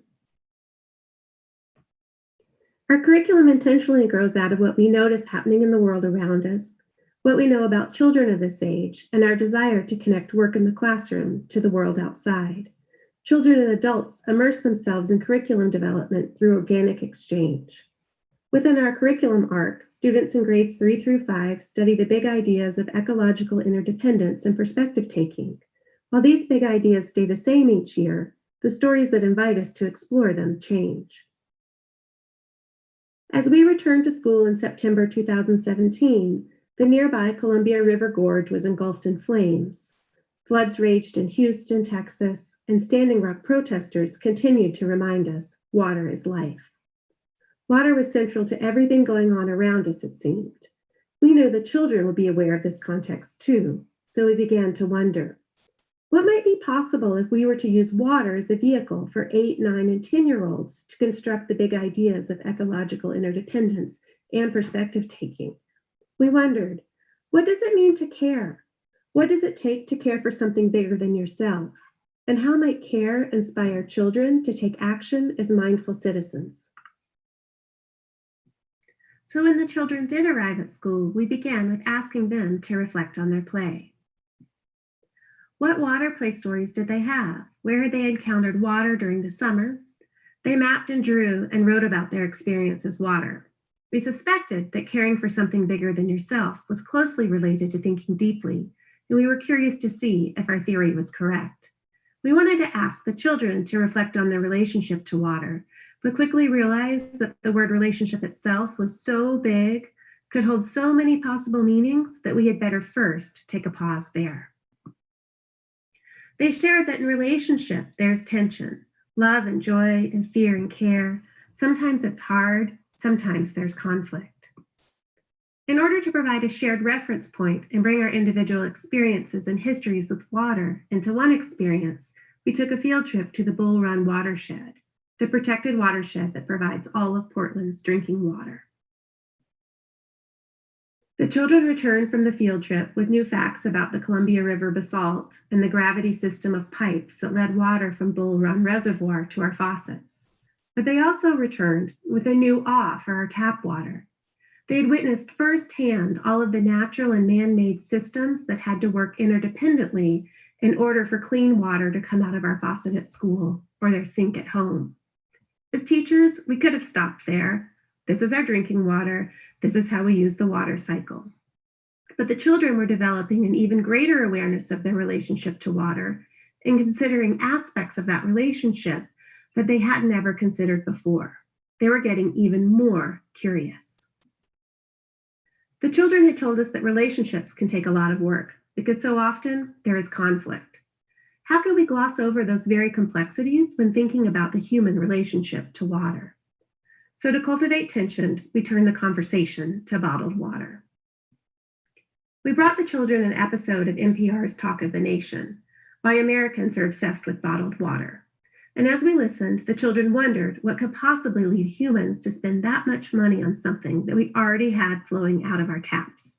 Our curriculum intentionally grows out of what we notice happening in the world around us, what we know about children of this age, and our desire to connect work in the classroom to the world outside. Children and adults immerse themselves in curriculum development through organic exchange. Within our curriculum arc, students in grades 3 through 5 study the big ideas of ecological interdependence and perspective taking. While these big ideas stay the same each year, the stories that invite us to explore them change. As we returned to school in September 2017, the nearby Columbia River Gorge was engulfed in flames. Floods raged in Houston, Texas, and Standing Rock protesters continued to remind us water is life. Water was central to everything going on around us, it seemed. We knew the children would be aware of this context too, so we began to wonder, what might be possible if we were to use water as a vehicle for 8, 9, and 10-year-olds to construct the big ideas of ecological interdependence and perspective taking? We wondered, what does it mean to care? What does it take to care for something bigger than yourself? And how might care inspire children to take action as mindful citizens? So when the children did arrive at school, we began with asking them to reflect on their play. What water play stories did they have? Where had they encountered water during the summer? They mapped and drew and wrote about their experience as water. We suspected that caring for something bigger than yourself was closely related to thinking deeply, and we were curious to see if our theory was correct. We wanted to ask the children to reflect on their relationship to water, but quickly realized that the word relationship itself was so big, could hold so many possible meanings, that we had better first take a pause there. They shared that in relationship, there's tension, love and joy and fear and care. Sometimes it's hard, sometimes there's conflict. In order to provide a shared reference point and bring our individual experiences and histories with water into one experience, we took a field trip to the Bull Run watershed, the protected watershed that provides all of Portland's drinking water. The children returned from the field trip with new facts about the Columbia River basalt and the gravity system of pipes that led water from Bull Run Reservoir to our faucets. But they also returned with a new awe for our tap water. They had witnessed firsthand all of the natural and man-made systems that had to work interdependently in order for clean water to come out of our faucet at school or their sink at home. As teachers, we could have stopped there. This is our drinking water. This is how we use the water cycle. But the children were developing an even greater awareness of their relationship to water and considering aspects of that relationship that they hadn't ever considered before. They were getting even more curious. The children had told us that relationships can take a lot of work because so often there is conflict. How can we gloss over those very complexities when thinking about the human relationship to water? So to cultivate tension, we turned the conversation to bottled water. We brought the children an episode of NPR's Talk of the Nation, Why Americans Are Obsessed with Bottled Water. And as we listened, the children wondered what could possibly lead humans to spend that much money on something that we already had flowing out of our taps.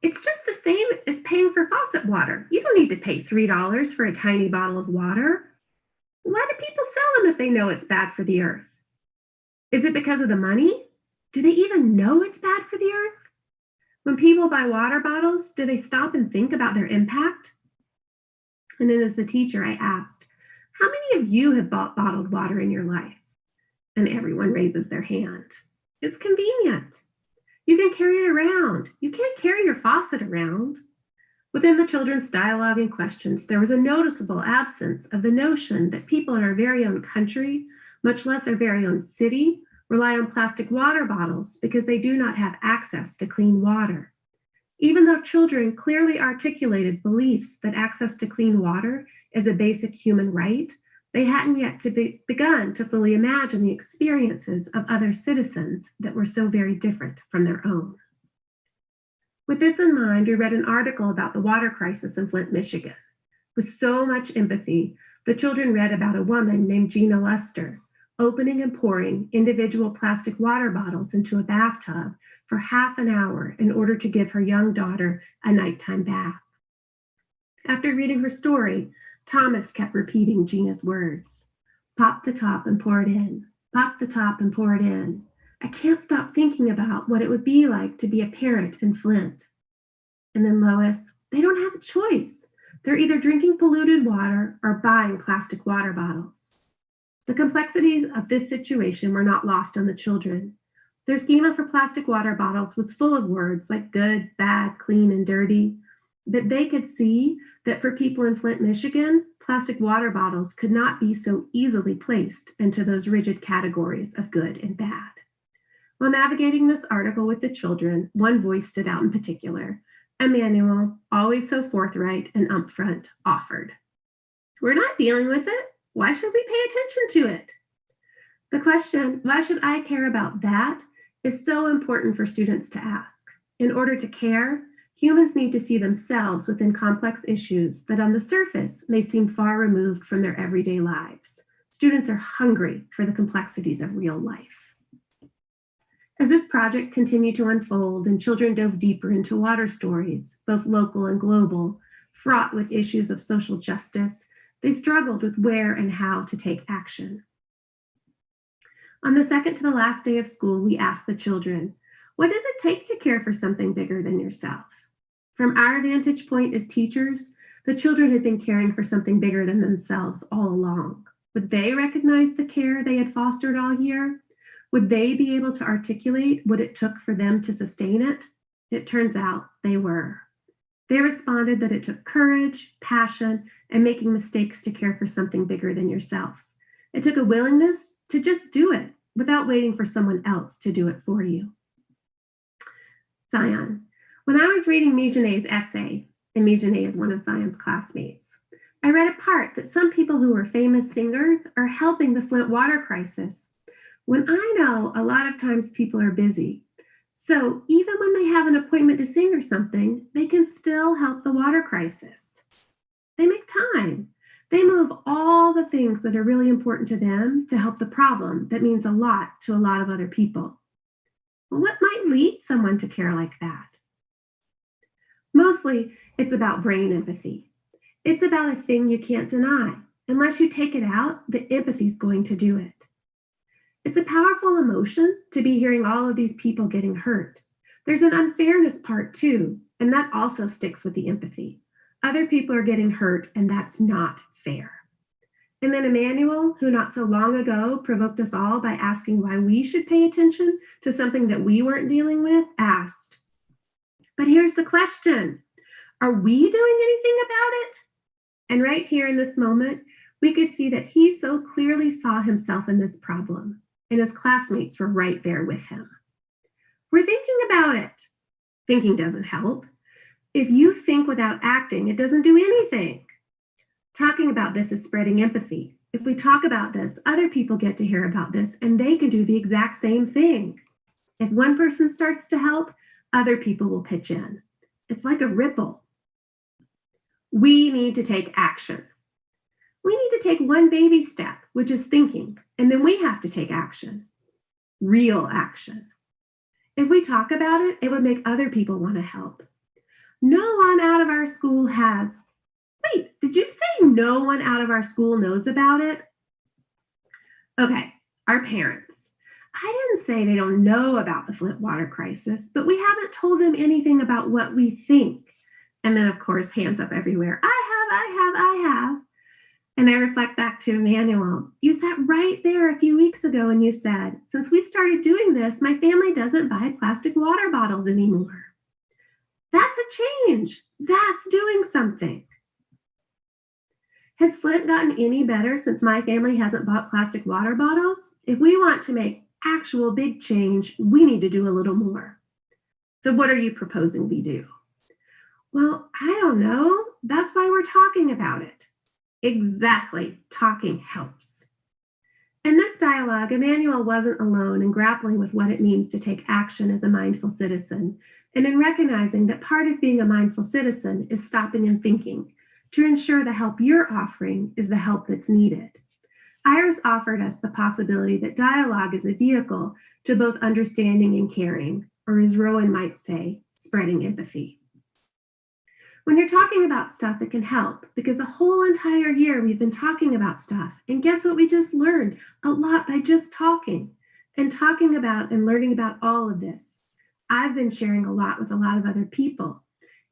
It's just the same as paying for faucet water. You don't need to pay $3 for a tiny bottle of water. Why do people sell them if they know it's bad for the earth? Is it because of the money? Do they even know it's bad for the earth? When people buy water bottles, do they stop and think about their impact? And then as the teacher, I asked, how many of you have bought bottled water in your life? And everyone raises their hand. It's convenient. You can carry it around. You can't carry your faucet around. Within the children's dialogue and questions, there was a noticeable absence of the notion that people in our very own country, much less our very own city, rely on plastic water bottles because they do not have access to clean water. Even though children clearly articulated beliefs that access to clean water is a basic human right, they hadn't yet begun to fully imagine the experiences of other citizens that were so very different from their own. With this in mind, we read an article about the water crisis in Flint, Michigan. With so much empathy, the children read about a woman named Gina Lester opening and pouring individual plastic water bottles into a bathtub for half an hour in order to give her young daughter a nighttime bath. After reading her story, Thomas kept repeating Gina's words. Pop the top and pour it in. Pop the top and pour it in. I can't stop thinking about what it would be like to be a parent in Flint. And then Lois, they don't have a choice. They're either drinking polluted water or buying plastic water bottles. The complexities of this situation were not lost on the children. Their schema for plastic water bottles was full of words like good, bad, clean, and dirty. But they could see that for people in Flint, Michigan, plastic water bottles could not be so easily placed into those rigid categories of good and bad. While navigating this article with the children, one voice stood out in particular. Emmanuel, always so forthright and upfront, offered, "We're not dealing with it. Why should we pay attention to it?" The question, why should I care about that, is so important for students to ask. In order to care, humans need to see themselves within complex issues that on the surface may seem far removed from their everyday lives. Students are hungry for the complexities of real life. As this project continued to unfold and children dove deeper into water stories, both local and global, fraught with issues of social justice, they struggled with where and how to take action. On the second to the last day of school, we asked the children, what does it take to care for something bigger than yourself? From our vantage point as teachers, the children had been caring for something bigger than themselves all along. Would they recognize the care they had fostered all year? Would they be able to articulate what it took for them to sustain it? It turns out they were. They responded that it took courage, passion, and making mistakes to care for something bigger than yourself. It took a willingness to just do it without waiting for someone else to do it for you. Zion. When I was reading Mijanet's essay, and Mijanet is one of Zion's classmates, I read a part that some people who are famous singers are helping the Flint water crisis, when I know a lot of times people are busy. So even when they have an appointment to sing or something, they can still help the water crisis. They make time. They move all the things that are really important to them to help the problem that means a lot to a lot of other people. Well, what might lead someone to care like that? Mostly, it's about brain empathy. It's about a thing you can't deny. Unless you take it out, the empathy's going to do it. It's a powerful emotion to be hearing all of these people getting hurt. There's an unfairness part too, and that also sticks with the empathy. Other people are getting hurt, and that's not fair. And then Emmanuel, who not so long ago provoked us all by asking why we should pay attention to something that we weren't dealing with, asked, but here's the question, are we doing anything about it? And right here in this moment, we could see that he so clearly saw himself in this problem, and his classmates were right there with him. We're thinking about it. Thinking doesn't help. If you think without acting, it doesn't do anything. Talking about this is spreading empathy. If we talk about this, other people get to hear about this, and they can do the exact same thing. If one person starts to help, other people will pitch in. It's like a ripple. We need to take action. We need to take one baby step, which is thinking, and then we have to take action, real action. If we talk about it, it would make other people want to help. No one out of our school has, wait, did you say no one out of our school knows about it? Okay, our parents. I didn't say they don't know about the Flint water crisis, but we haven't told them anything about what we think. And then of course, hands up everywhere. I have. And I reflect back to Emmanuel. You sat right there a few weeks ago and you said, since we started doing this, my family doesn't buy plastic water bottles anymore. That's a change. That's doing something. Has Flint gotten any better since my family hasn't bought plastic water bottles? If we want to make actual big change, we need to do a little more. So what are you proposing we do? Well, I don't know. That's why we're talking about it. Exactly. Talking helps. In this dialogue, Emmanuel wasn't alone in grappling with what it means to take action as a mindful citizen, and in recognizing that part of being a mindful citizen is stopping and thinking to ensure the help you're offering is the help that's needed. Iris offered us the possibility that dialogue is a vehicle to both understanding and caring, or as Rowan might say, spreading empathy. When you're talking about stuff, it can help because the whole entire year we've been talking about stuff. And guess what we just learned? A lot by just talking and talking about and learning about all of this. I've been sharing a lot with a lot of other people.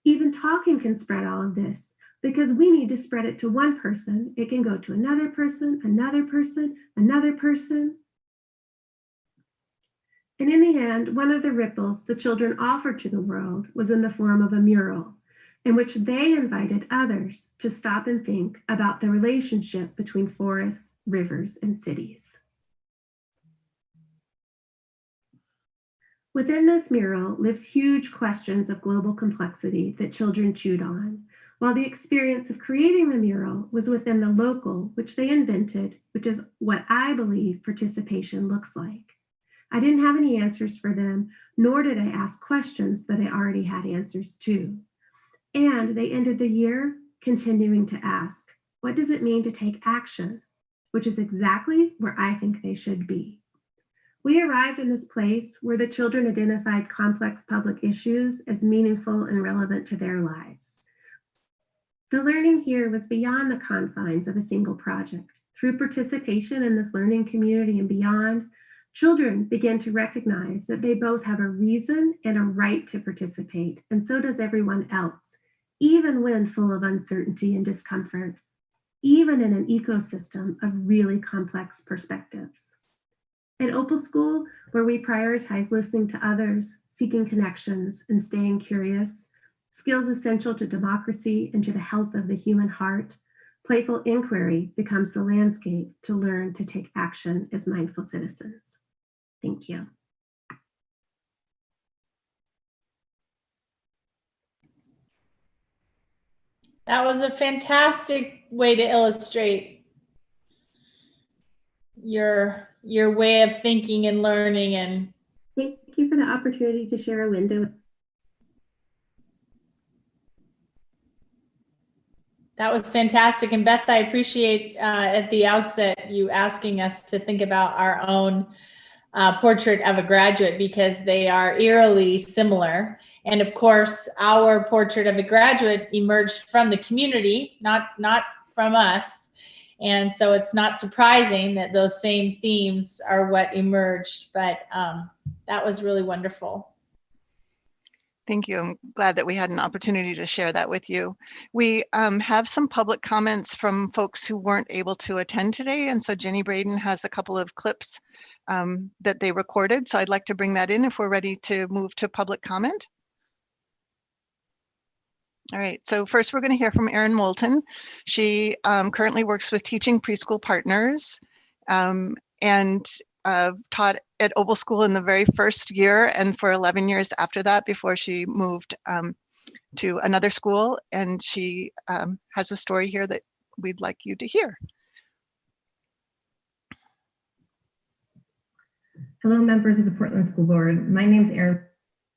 Even talking can spread all of this because we need to spread it to one person. It can go to another person, another person, another person. And in the end, one of the ripples the children offered to the world was in the form of a mural, in which they invited others to stop and think about the relationship between forests, rivers, and cities. Within this mural lives huge questions of global complexity that children chewed on, while the experience of creating the mural was within the local, which they invented, which is what I believe participation looks like. I didn't have any answers for them, nor did I ask questions that I already had answers to. And they ended the year continuing to ask, what does it mean to take action? Which is exactly where I think they should be. We arrived in this place where the children identified complex public issues as meaningful and relevant to their lives. The learning here was beyond the confines of a single project. Through participation in this learning community and beyond, children began to recognize that they both have a reason and a right to participate, and so does everyone else, even when full of uncertainty and discomfort, even in an ecosystem of really complex perspectives. At Opal School, where we prioritize listening to others, seeking connections, and staying curious, skills essential to democracy and to the health of the human heart, playful inquiry becomes the landscape to learn to take action as mindful citizens. Thank you. That was a fantastic way to illustrate your way of thinking and learning. And thank you for the opportunity to share a window. That was fantastic. And Beth, I appreciate at the outset you asking us to think about our own portrait of a graduate, because they are eerily similar. And of course, our portrait of a graduate emerged from the community, not from us. And so it's not surprising that those same themes are what emerged, but that was really wonderful. Thank you. I'm glad that we had an opportunity to share that with you. We have some public comments from folks who weren't able to attend today. And so Jenny Braden has a couple of clips that they recorded. So I'd like to bring that in if we're ready to move to public comment. All right, so first we're going to hear from Erin Moulton. She currently works with Teaching Preschool Partners and taught at Opal School in the very first year and for 11 years after that before she moved to another school. And she has a story here that we'd like you to hear. Hello, members of the Portland School Board. My name is Erin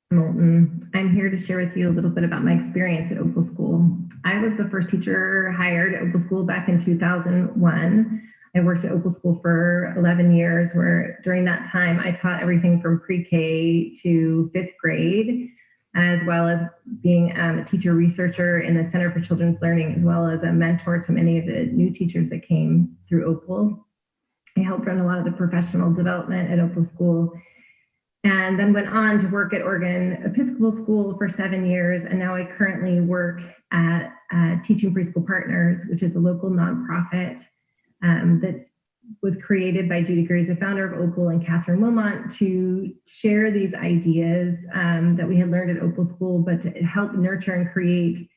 Moulton. I'm here to share with you a little bit about my experience at Opal School. I was the first teacher hired at Opal School back in 2001. I worked at Opal School for 11 years, where during that time I taught everything from pre-K to 5th grade, as well as being a teacher researcher in the Center for Children's Learning, as well as a mentor to many of the new teachers that came through Opal. I helped run a lot of the professional development at Opal School, and then went on to work at Oregon Episcopal School for 7 years. And now I currently work at Teaching Preschool Partners, which is a local nonprofit that was created by Judy Grays, the founder of Opal, and Catherine Wilmot, to share these ideas that we had learned at Opal School, but to help nurture and create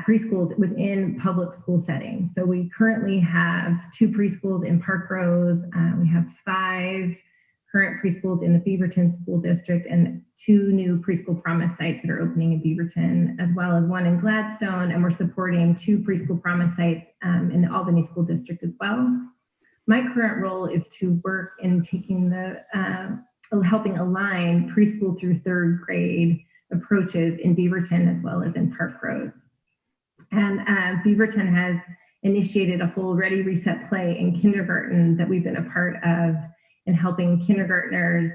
preschools within public school settings. So we currently have 2 preschools in Park Rose. We have 5 current preschools in the Beaverton School District and 2 new preschool promise sites that are opening in Beaverton, as well as 1 in Gladstone, and we're supporting 2 preschool promise sites in the Albany School District as well. My current role is to work in taking helping align preschool through 3rd grade approaches in Beaverton as well as in Park Rose. And Beaverton has initiated a full Ready Reset Play in kindergarten that we've been a part of in helping kindergartners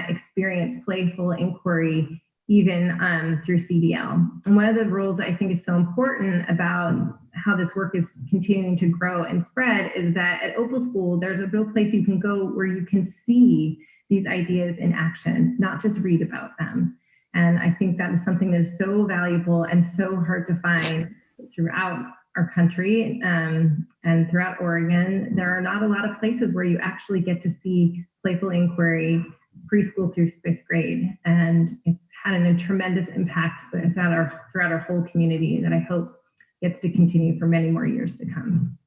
experience playful inquiry even through CDL. And one of the roles I think is so important about how this work is continuing to grow and spread is that at Opal School, there's a real place you can go where you can see these ideas in action, not just read about them. And I think that is something that is so valuable and so hard to find throughout our country and throughout Oregon. There are not a lot of places where you actually get to see playful inquiry preschool through 5th grade. And it's had a tremendous impact throughout our whole community that I hope gets to continue for many more years to come.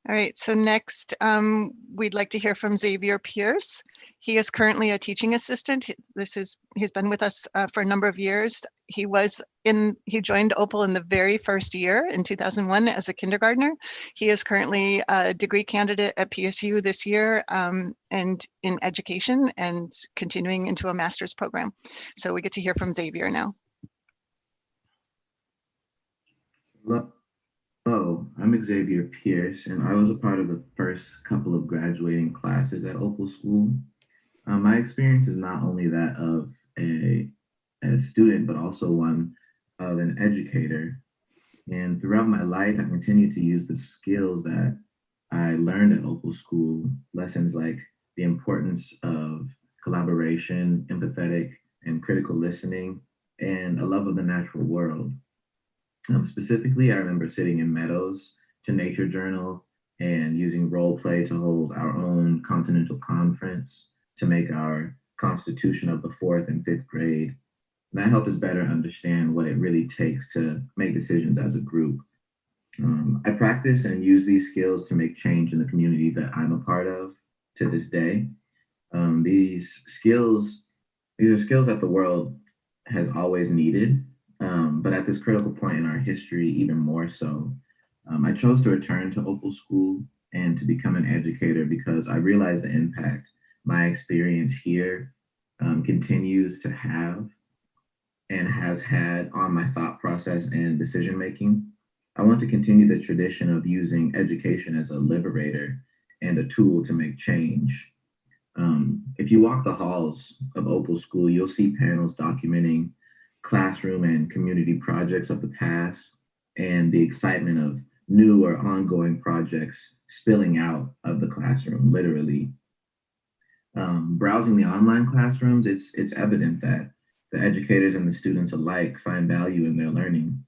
All right, so next we'd like to hear from Xavier Pierce. He is currently a teaching assistant. He's been with us for a number of years. He joined Opal in the very first year in 2001 as a kindergartner. He is currently a degree candidate at PSU this year and in education and continuing into a master's program. So we get to hear from Xavier now. Hello, I'm Xavier Pierce, and I was a part of the first couple of graduating classes at Opal School. My experience is not only that of a student, but also one of an educator. And throughout my life, I continue to use the skills that I learned at Opal School, lessons like the importance of collaboration, empathetic and critical listening, and a love of the natural world. Specifically, I remember sitting in meadows to nature journal and using role play to hold our own continental conference to make our constitution of the 4th and 5th grade. And that helped us better understand what it really takes to make decisions as a group. I practice and use these skills to make change in the communities that I'm a part of to this day. These are skills that the world has always needed. But at this critical point in our history, even more so. I chose to return to Opal School and to become an educator because I realized the impact my experience here continues to have and has had on my thought process and decision making. I want to continue the tradition of using education as a liberator and a tool to make change. If you walk the halls of Opal School, you'll see panels documenting classroom and community projects of the past and the excitement of new or ongoing projects spilling out of the classroom, literally. Browsing the online classrooms, it's evident that the educators and the students alike find value in their learning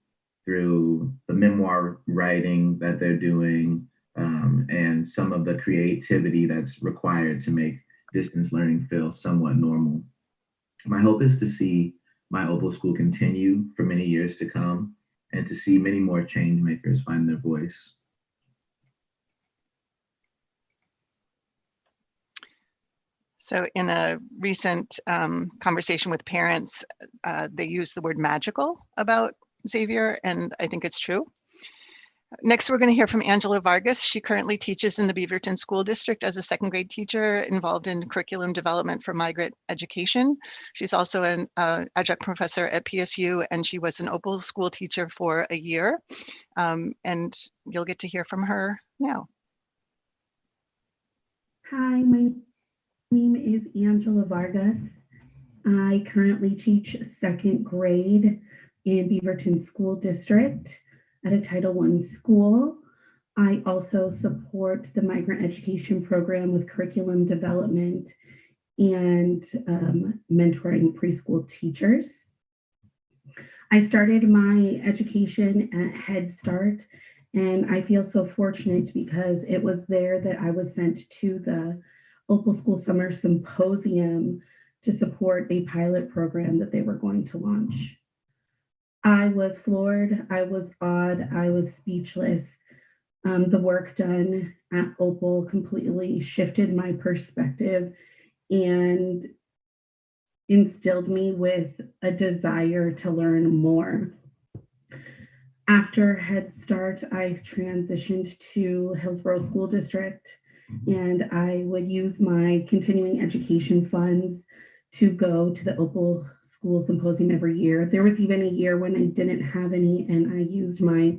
through the memoir writing that they're doing and some of the creativity that's required to make distance learning feel somewhat normal. My hope is to see my Opal School continue for many years to come and to see many more change makers find their voice. So in a recent conversation with parents, they use the word magical about Xavier, and I think it's true. Next, we're going to hear from Angela Vargas. She currently teaches in the Beaverton School District as a 2nd grade teacher involved in curriculum development for migrant education. She's also an adjunct professor at PSU, and she was an Opal School teacher for a year. And you'll get to hear from her now. Hi, my name is Angela Vargas. I currently teach 2nd grade in Beaverton School District at a Title I school. I also support the migrant education program with curriculum development and mentoring preschool teachers. I started my education at Head Start, and I feel so fortunate because it was there that I was sent to the Opal School Summer Symposium to support a pilot program that they were going to launch. I was floored, I was awed, I was speechless The work done at Opal completely shifted my perspective and instilled me with a desire to learn more. After Head Start, I transitioned to Hillsborough School District, and I would use my continuing education funds to go to the Opal School Symposium every year. There was even a year when I didn't have any, and I used my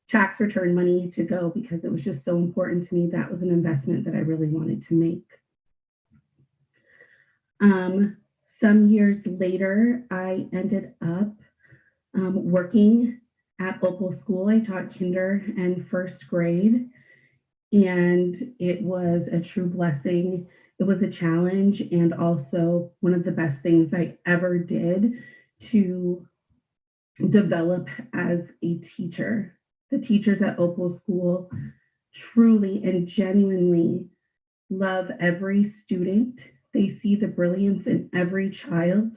tax return money to go because it was just so important to me. That was an investment that I really wanted to make. Some years later, I ended up working at Opal School. I taught kinder and first grade, and it was a true blessing. It was a challenge and also one of the best things I ever did to develop as a teacher. The teachers at Opal School truly and genuinely love every student. They see the brilliance in every child,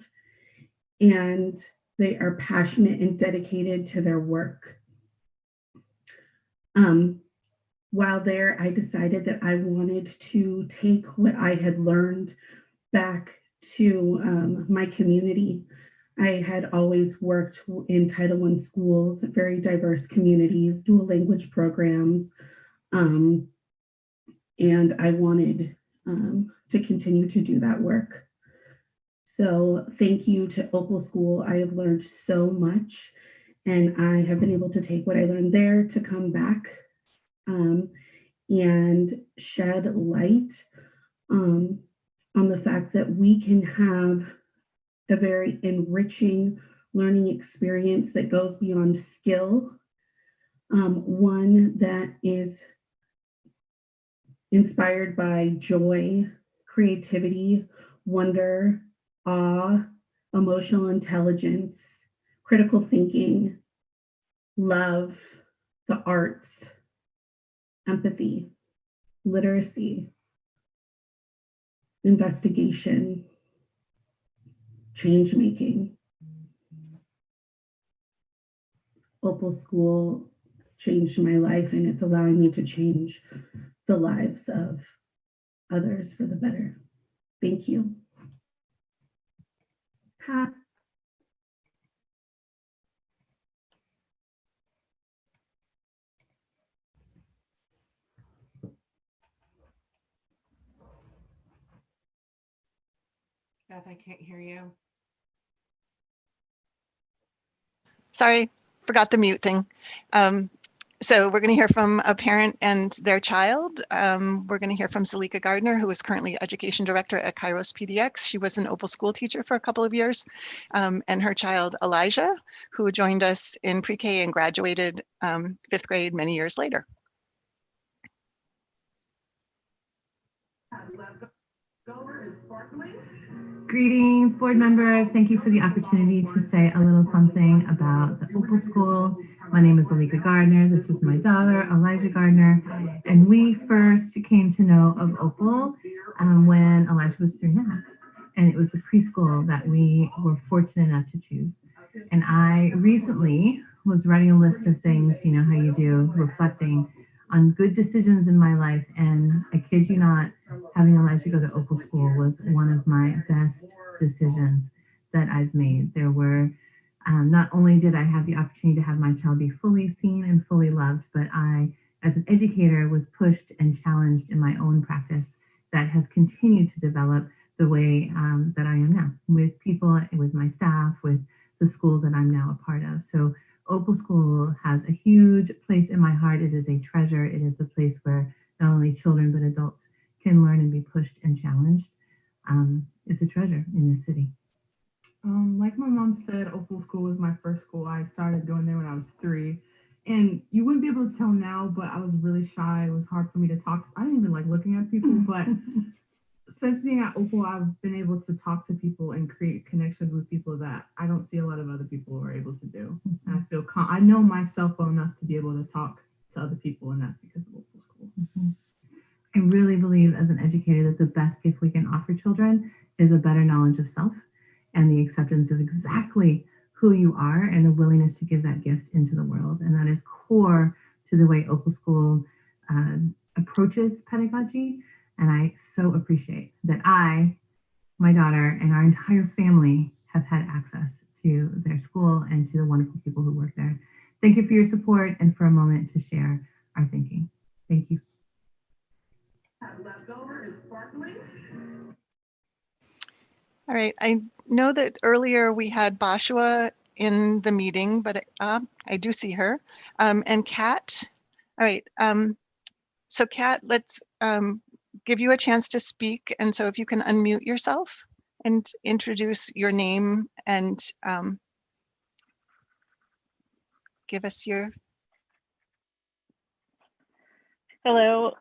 and they are passionate and dedicated to their work. While there, I decided that I wanted to take what I had learned back to my community. I had always worked in Title I schools, very diverse communities, dual language programs, and I wanted to continue to do that work. So thank you to Opal School. I have learned so much, and I have been able to take what I learned there to come back and shed light on the fact that we can have a very enriching learning experience that goes beyond skill, one that is inspired by joy, creativity, wonder, awe, emotional intelligence, critical thinking, love, the arts, empathy, literacy, investigation, change making. Opal School changed my life, and it's allowing me to change the lives of others for the better. Thank you. Pat. Beth, I can't hear you. Sorry, forgot the mute thing. So we're going to hear from a parent and their child. We're going to hear from Zalika Gardner, who is currently Education Director at Kairos PDX. She was an Opal school teacher for a couple of years, and her child, Elijah, who joined us in pre-K and graduated 5th grade many years later. Greetings, board members. Thank you for the opportunity to say a little something about the Opal School. My name is Zalika Gardner. This is my daughter, Elijah Gardner. And we first came to know of Opal when Elijah was 3.5. And it was the preschool that we were fortunate enough to choose. And I recently was writing a list of things, you know how you do, reflecting on good decisions in my life. And I kid you not, having Elijah go to Opal School was one of my best decisions that I've made. There were, not only did I have the opportunity to have my child be fully seen and fully loved, but I, as an educator, was pushed and challenged in my own practice that has continued to develop the way that I am now, with people, with my staff, with the school that I'm now a part of. So Opal School has a huge place in my heart. It is a treasure. It is a place where not only children, but adults can learn and be pushed and challenged. It's a treasure in this city. Like my mom said, Opal School was my first school. I started going there when I was 3. And you wouldn't be able to tell now, but I was really shy. It was hard for me to talk. I didn't even like looking at people, but since being at Opal, I've been able to talk to people and create connections with people that I don't see a lot of other people are able to do. Mm-hmm. And I feel I know myself well enough to be able to talk to other people, and that's because of Opal School. Mm-hmm. I really believe as an educator that the best gift we can offer children is a better knowledge of self and the acceptance of exactly who you are and the willingness to give that gift into the world. And that is core to the way Opal School approaches pedagogy. And I so appreciate that I, my daughter, and our entire family have had access to their school and to the wonderful people who work there. Thank you for your support and for a moment to share our thinking. Thank you. All right, I know that earlier we had Bashua in the meeting, but I do see her. And Kat, all right, so Kat, let's give you a chance to speak. And so if you can unmute yourself and introduce your name and give us your... Hello,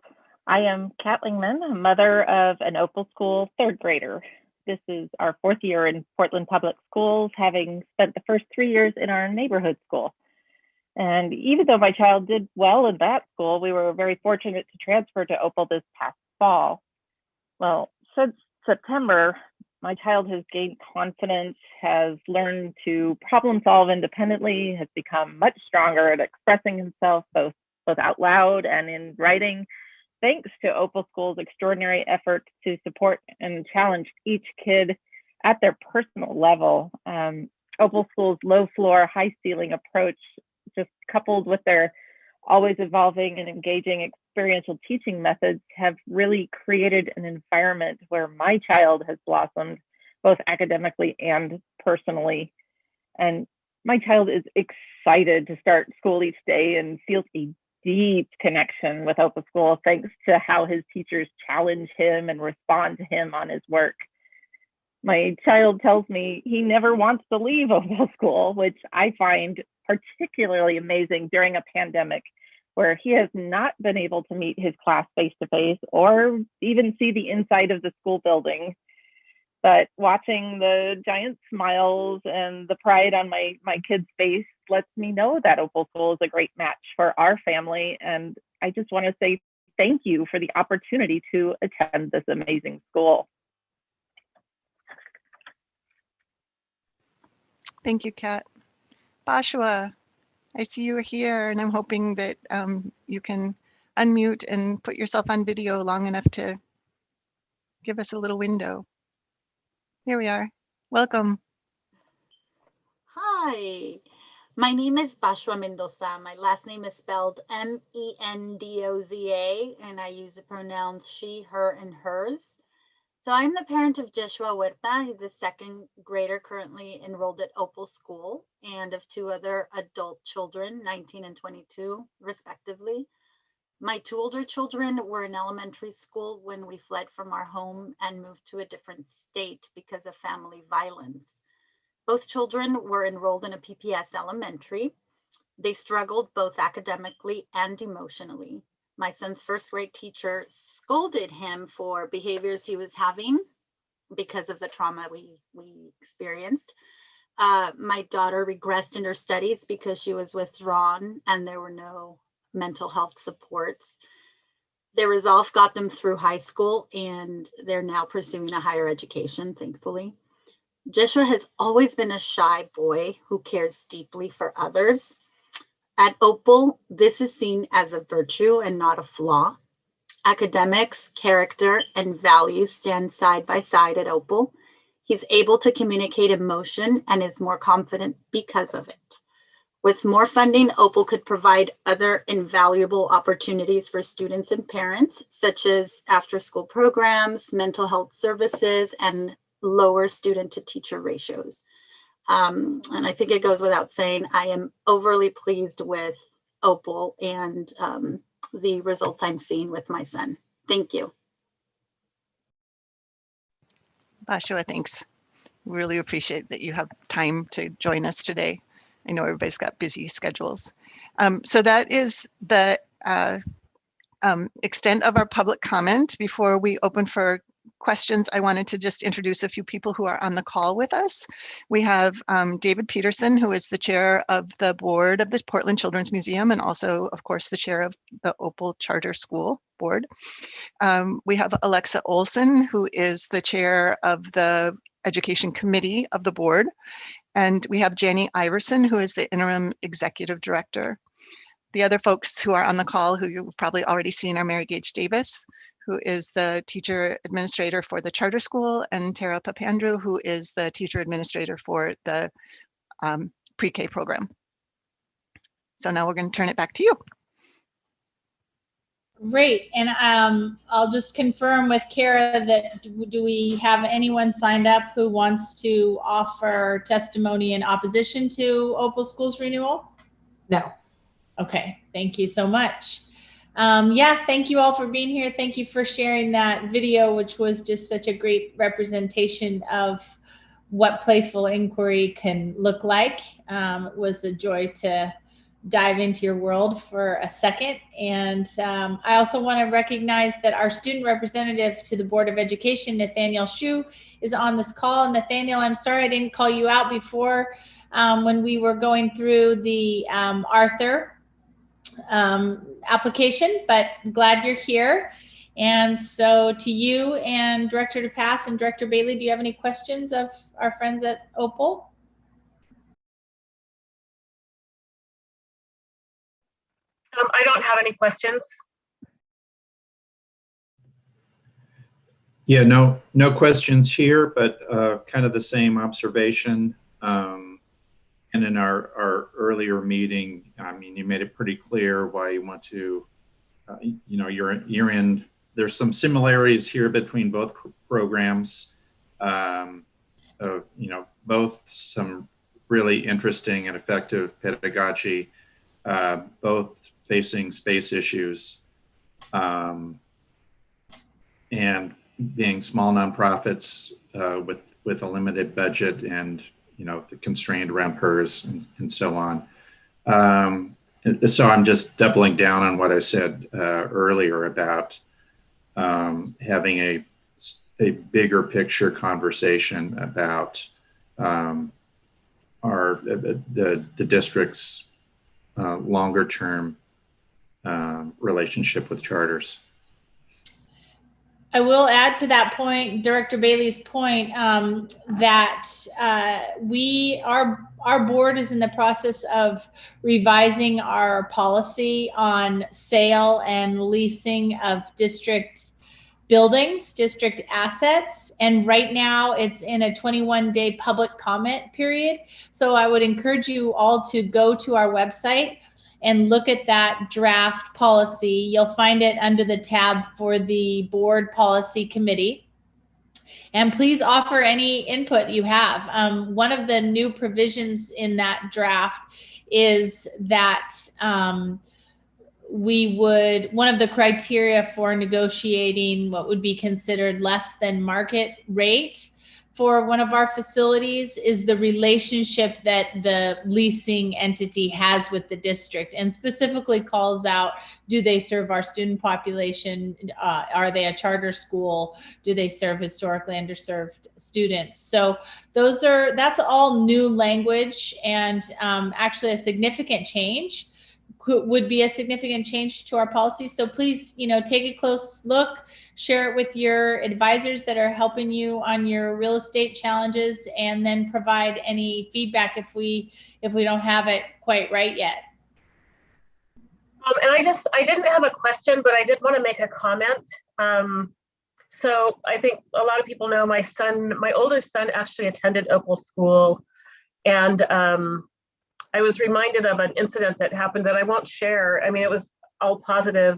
I am Kat Lingman, mother of an Opal School third grader. This is our fourth year in Portland Public Schools, having spent the first 3 years in our neighborhood school. And even though my child did well in that school, we were very fortunate to transfer to Opal this past fall. Well, since September, my child has gained confidence, has learned to problem solve independently, has become much stronger at expressing himself both out loud and in writing, thanks to Opal School's extraordinary efforts to support and challenge each kid at their personal level. Opal School's low floor, high ceiling approach, just coupled with their always evolving and engaging experiential teaching methods, have really created an environment where my child has blossomed both academically and personally. And my child is excited to start school each day and feels a deep connection with Opal School thanks to how his teachers challenge him and respond to him on his work. My child tells me he never wants to leave Opal School, which I find particularly amazing during a pandemic where he has not been able to meet his class face-to-face or even see the inside of the school building. But watching the giant smiles and the pride on my kid's face lets me know that Opal School is a great match for our family. And I just want to say thank you for the opportunity to attend this amazing school. Thank you, Kat. Bashua, I see you here, and I'm hoping that you can unmute and put yourself on video long enough to give us a little window. Here we are. Welcome. Hi, my name is Bashua Mendoza. My last name is spelled Mendoza, and I use the pronouns she, her, and hers. So I'm the parent of Joshua Huerta. He's a second grader currently enrolled at Opal School, and of two other adult children, 19 and 22, respectively. My two older children were in elementary school when we fled from our home and moved to a different state because of family violence. Both children were enrolled in a PPS elementary. They struggled both academically and emotionally. My son's first grade teacher scolded him for behaviors he was having because of the trauma we experienced. My daughter regressed in her studies because she was withdrawn and there were no mental health supports. Their resolve got them through high school and they're now pursuing a higher education, thankfully. Joshua has always been a shy boy who cares deeply for others. At Opal, this is seen as a virtue and not a flaw. Academics, character, and values stand side by side at Opal. He's able to communicate emotion and is more confident because of it. With more funding, Opal could provide other invaluable opportunities for students and parents, such as after-school programs, mental health services, and lower student-to-teacher ratios. And I think it goes without saying, I am overly pleased with Opal and the results I'm seeing with my son. Thank you. Bashua, thanks. Really appreciate that you have time to join us today. I know everybody's got busy schedules. So that is the extent of our public comment. Before we open for questions, I wanted to just introduce a few people who are on the call with us. We have David Peterson, who is the chair of the board of the Portland Children's Museum and also, of course, the chair of the Opal Charter School Board. We have Alexa Olson, who is the chair of the Education Committee of the board. And we have Jenny Iverson, who is the interim executive director. The other folks who are on the call, who you've probably already seen, are Mary Gage Davis, who is the teacher administrator for the charter school, and Tara Papandreou, who is the teacher administrator for the pre-K program. So now we're going to turn it back to you. Great. And I'll just confirm with Kara that do we have anyone signed up who wants to offer testimony in opposition to Opal Schools renewal? No. Okay, thank you so much. Yeah, thank you all for being here. Thank you for sharing that video, which was just such a great representation of what playful inquiry can look like. It was a joy to dive into your world for a second. And I also want to recognize that our student representative to the Board of Education, Nathaniel Shu, is on this call. Nathaniel, I'm sorry I didn't call you out before when we were going through the Arthur application, but glad you're here. And so to you and Director DePass and Director Bailey, do you have any questions of our friends at Opal? I don't have any questions. Yeah, no questions here, but kind of the same observation. And in our earlier meeting, I mean, you made it pretty clear why you want to, you know, you're in, there's some similarities here between both programs. You know, both some really interesting and effective pedagogy, both facing space issues, and being small nonprofits with a limited budget and, you know, the constrained around PERS and so on. So I'm just doubling down on what I said earlier about having a bigger picture conversation about the district's longer term relationship with charters. I will add to that point, Director Bailey's point, that our board is in the process of revising our policy on sale and leasing of district buildings, district assets. And right now it's in a 21-day public comment period. So I would encourage you all to go to our website and look at that draft policy. You'll find it under the tab for the board policy committee. And please offer any input you have. One of the new provisions in that draft is that one of the criteria for negotiating what would be considered less than market rate for one of our facilities is the relationship that the leasing entity has with the district, and specifically calls out, do they serve our student population? Are they a charter school? Do they serve historically underserved students? So that's all new language, and actually a significant change. Would be a significant change to our policy. So please, you know, take a close look, share it with your advisors that are helping you on your real estate challenges, and then provide any feedback if we don't have it quite right yet. And I didn't have a question, but I did want to make a comment. So I think a lot of people know my older son actually attended Opal School, and I was reminded of an incident that happened that I won't share. I mean, it was all positive.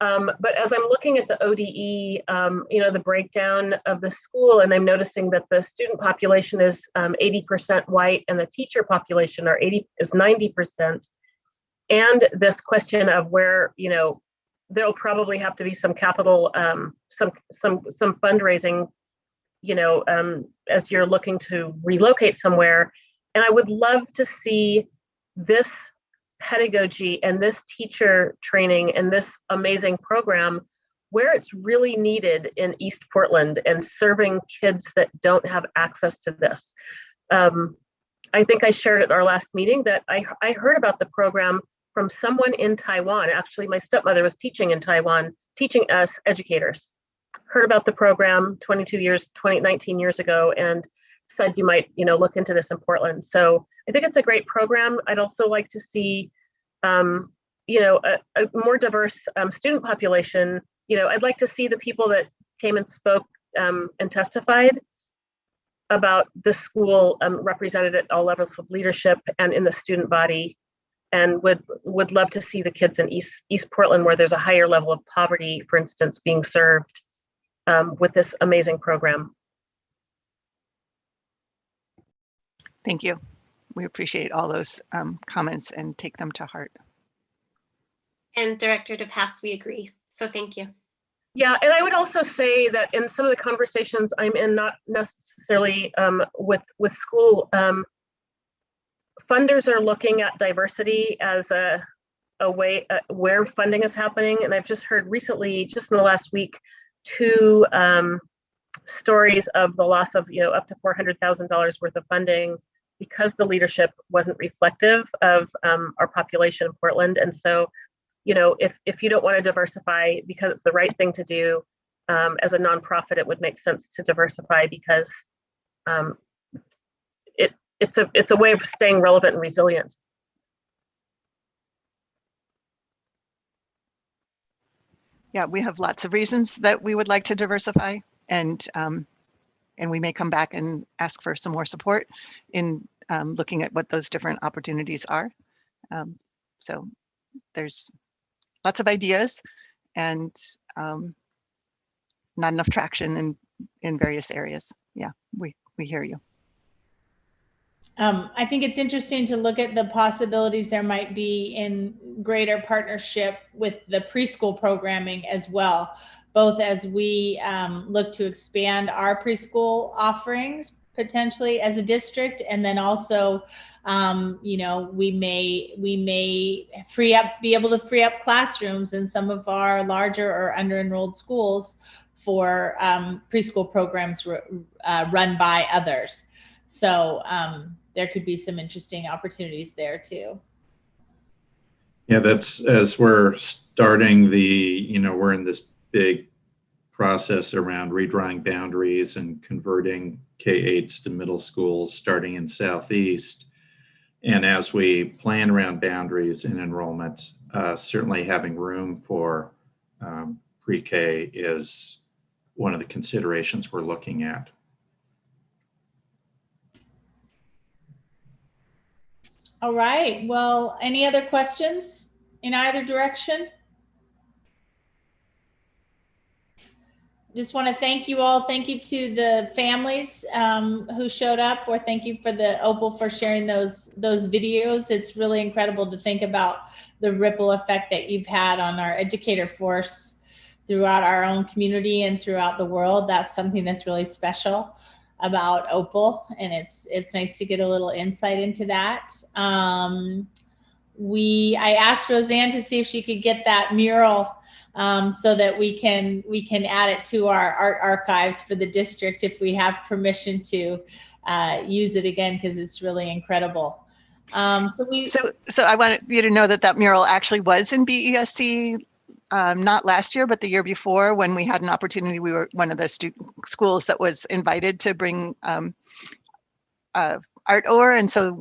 But as I'm looking at the ODE, you know, the breakdown of the school, and I'm noticing that the student population is 80% white and the teacher population is 90%. And this question of where, you know, there'll probably have to be some capital, some fundraising, you know, as you're looking to relocate somewhere. And I would love to see this pedagogy and this teacher training and this amazing program where it's really needed in East Portland and serving kids that don't have access to this. I think I shared at our last meeting that I heard about the program from someone in Taiwan. Actually, my stepmother was teaching in Taiwan, teaching us educators. Heard about the program 19 years ago, and said you might, you know, look into this in Portland. So I think it's a great program. I'd also like to see a more diverse student population, I'd like to see the people that came and spoke and testified about the school represented at all levels of leadership and in the student body, and would love to see the kids in East Portland, where there's a higher level of poverty, for instance, being served with this amazing program. Thank you. We appreciate all those comments and take them to heart. And Director DePass, we agree. So thank you. Yeah, and I would also say that in some of the conversations I'm in, not necessarily with school, funders are looking at diversity as a way where funding is happening. And I've just heard recently, just in the last week, 2 stories of the loss of up to $400,000 worth of funding because the leadership wasn't reflective of our population in Portland. And so, if you don't want to diversify because it's the right thing to do, as a nonprofit, it would make sense to diversify because it's a way of staying relevant and resilient. Yeah, we have lots of reasons that we would like to diversify, and we may come back and ask for some more support in looking at what those different opportunities are. So there's lots of ideas and not enough traction in various areas. Yeah, we hear you. I think it's interesting to look at the possibilities there might be in greater partnership with the preschool programming as well, both as we look to expand our preschool offerings potentially as a district, and then also we may be able to free up classrooms in some of our larger or under-enrolled schools for preschool programs run by others. So there could be some interesting opportunities there too. Yeah, that's as we're starting we're in this big process around redrawing boundaries and converting K-8s to middle schools starting in Southeast. And as we plan around boundaries and enrollment, certainly having room for pre-K is one of the considerations we're looking at. All right. Well, any other questions in either direction? Just want to thank you all. Thank you to the families who showed up, or thank you for the Opal for sharing those videos. It's really incredible to think about the ripple effect that you've had on our educator force throughout our own community and throughout the world. That's something that's really special about Opal, and it's nice to get a little insight into that. I asked Roseanne to see if she could get that mural so that we can add it to our art archives for the district if we have permission to use it again, because it's really incredible. So I wanted you to know that mural actually was in BESC. Not last year, but the year before, when we had an opportunity. We were one of the schools that was invited to bring art over, and so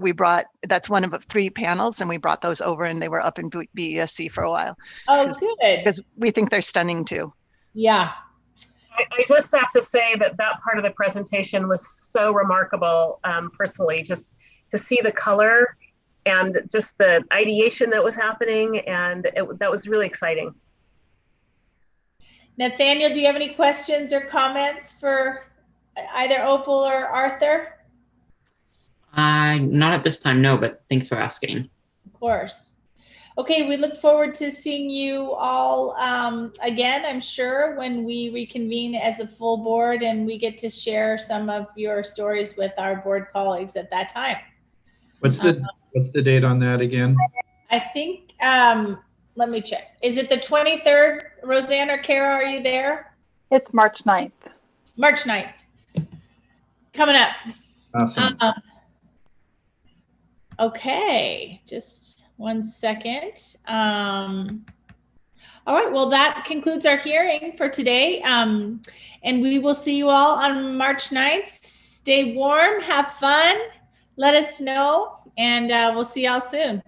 that's one of 3 panels, and we brought those over, and they were up in BESC for a while. Oh, good. Because we think they're stunning too. Yeah. I just have to say that part of the presentation was so remarkable, personally, just to see the color and just the ideation that was happening, and that was really exciting. Nathaniel, do you have any questions or comments for either Opal or Arthur? Not at this time, no, but thanks for asking. Of course. Okay, we look forward to seeing you all again, I'm sure, when we reconvene as a full board and we get to share some of your stories with our board colleagues at that time. What's the date on that again? I think, let me check. Is it the 23rd? Roseanne or Kara, are you there? It's March 9th. March 9th. Coming up. Awesome. Okay, just one second. All right, well, that concludes our hearing for today. And we will see you all on March 9th. Stay warm, have fun, let us know, and we'll see y'all soon.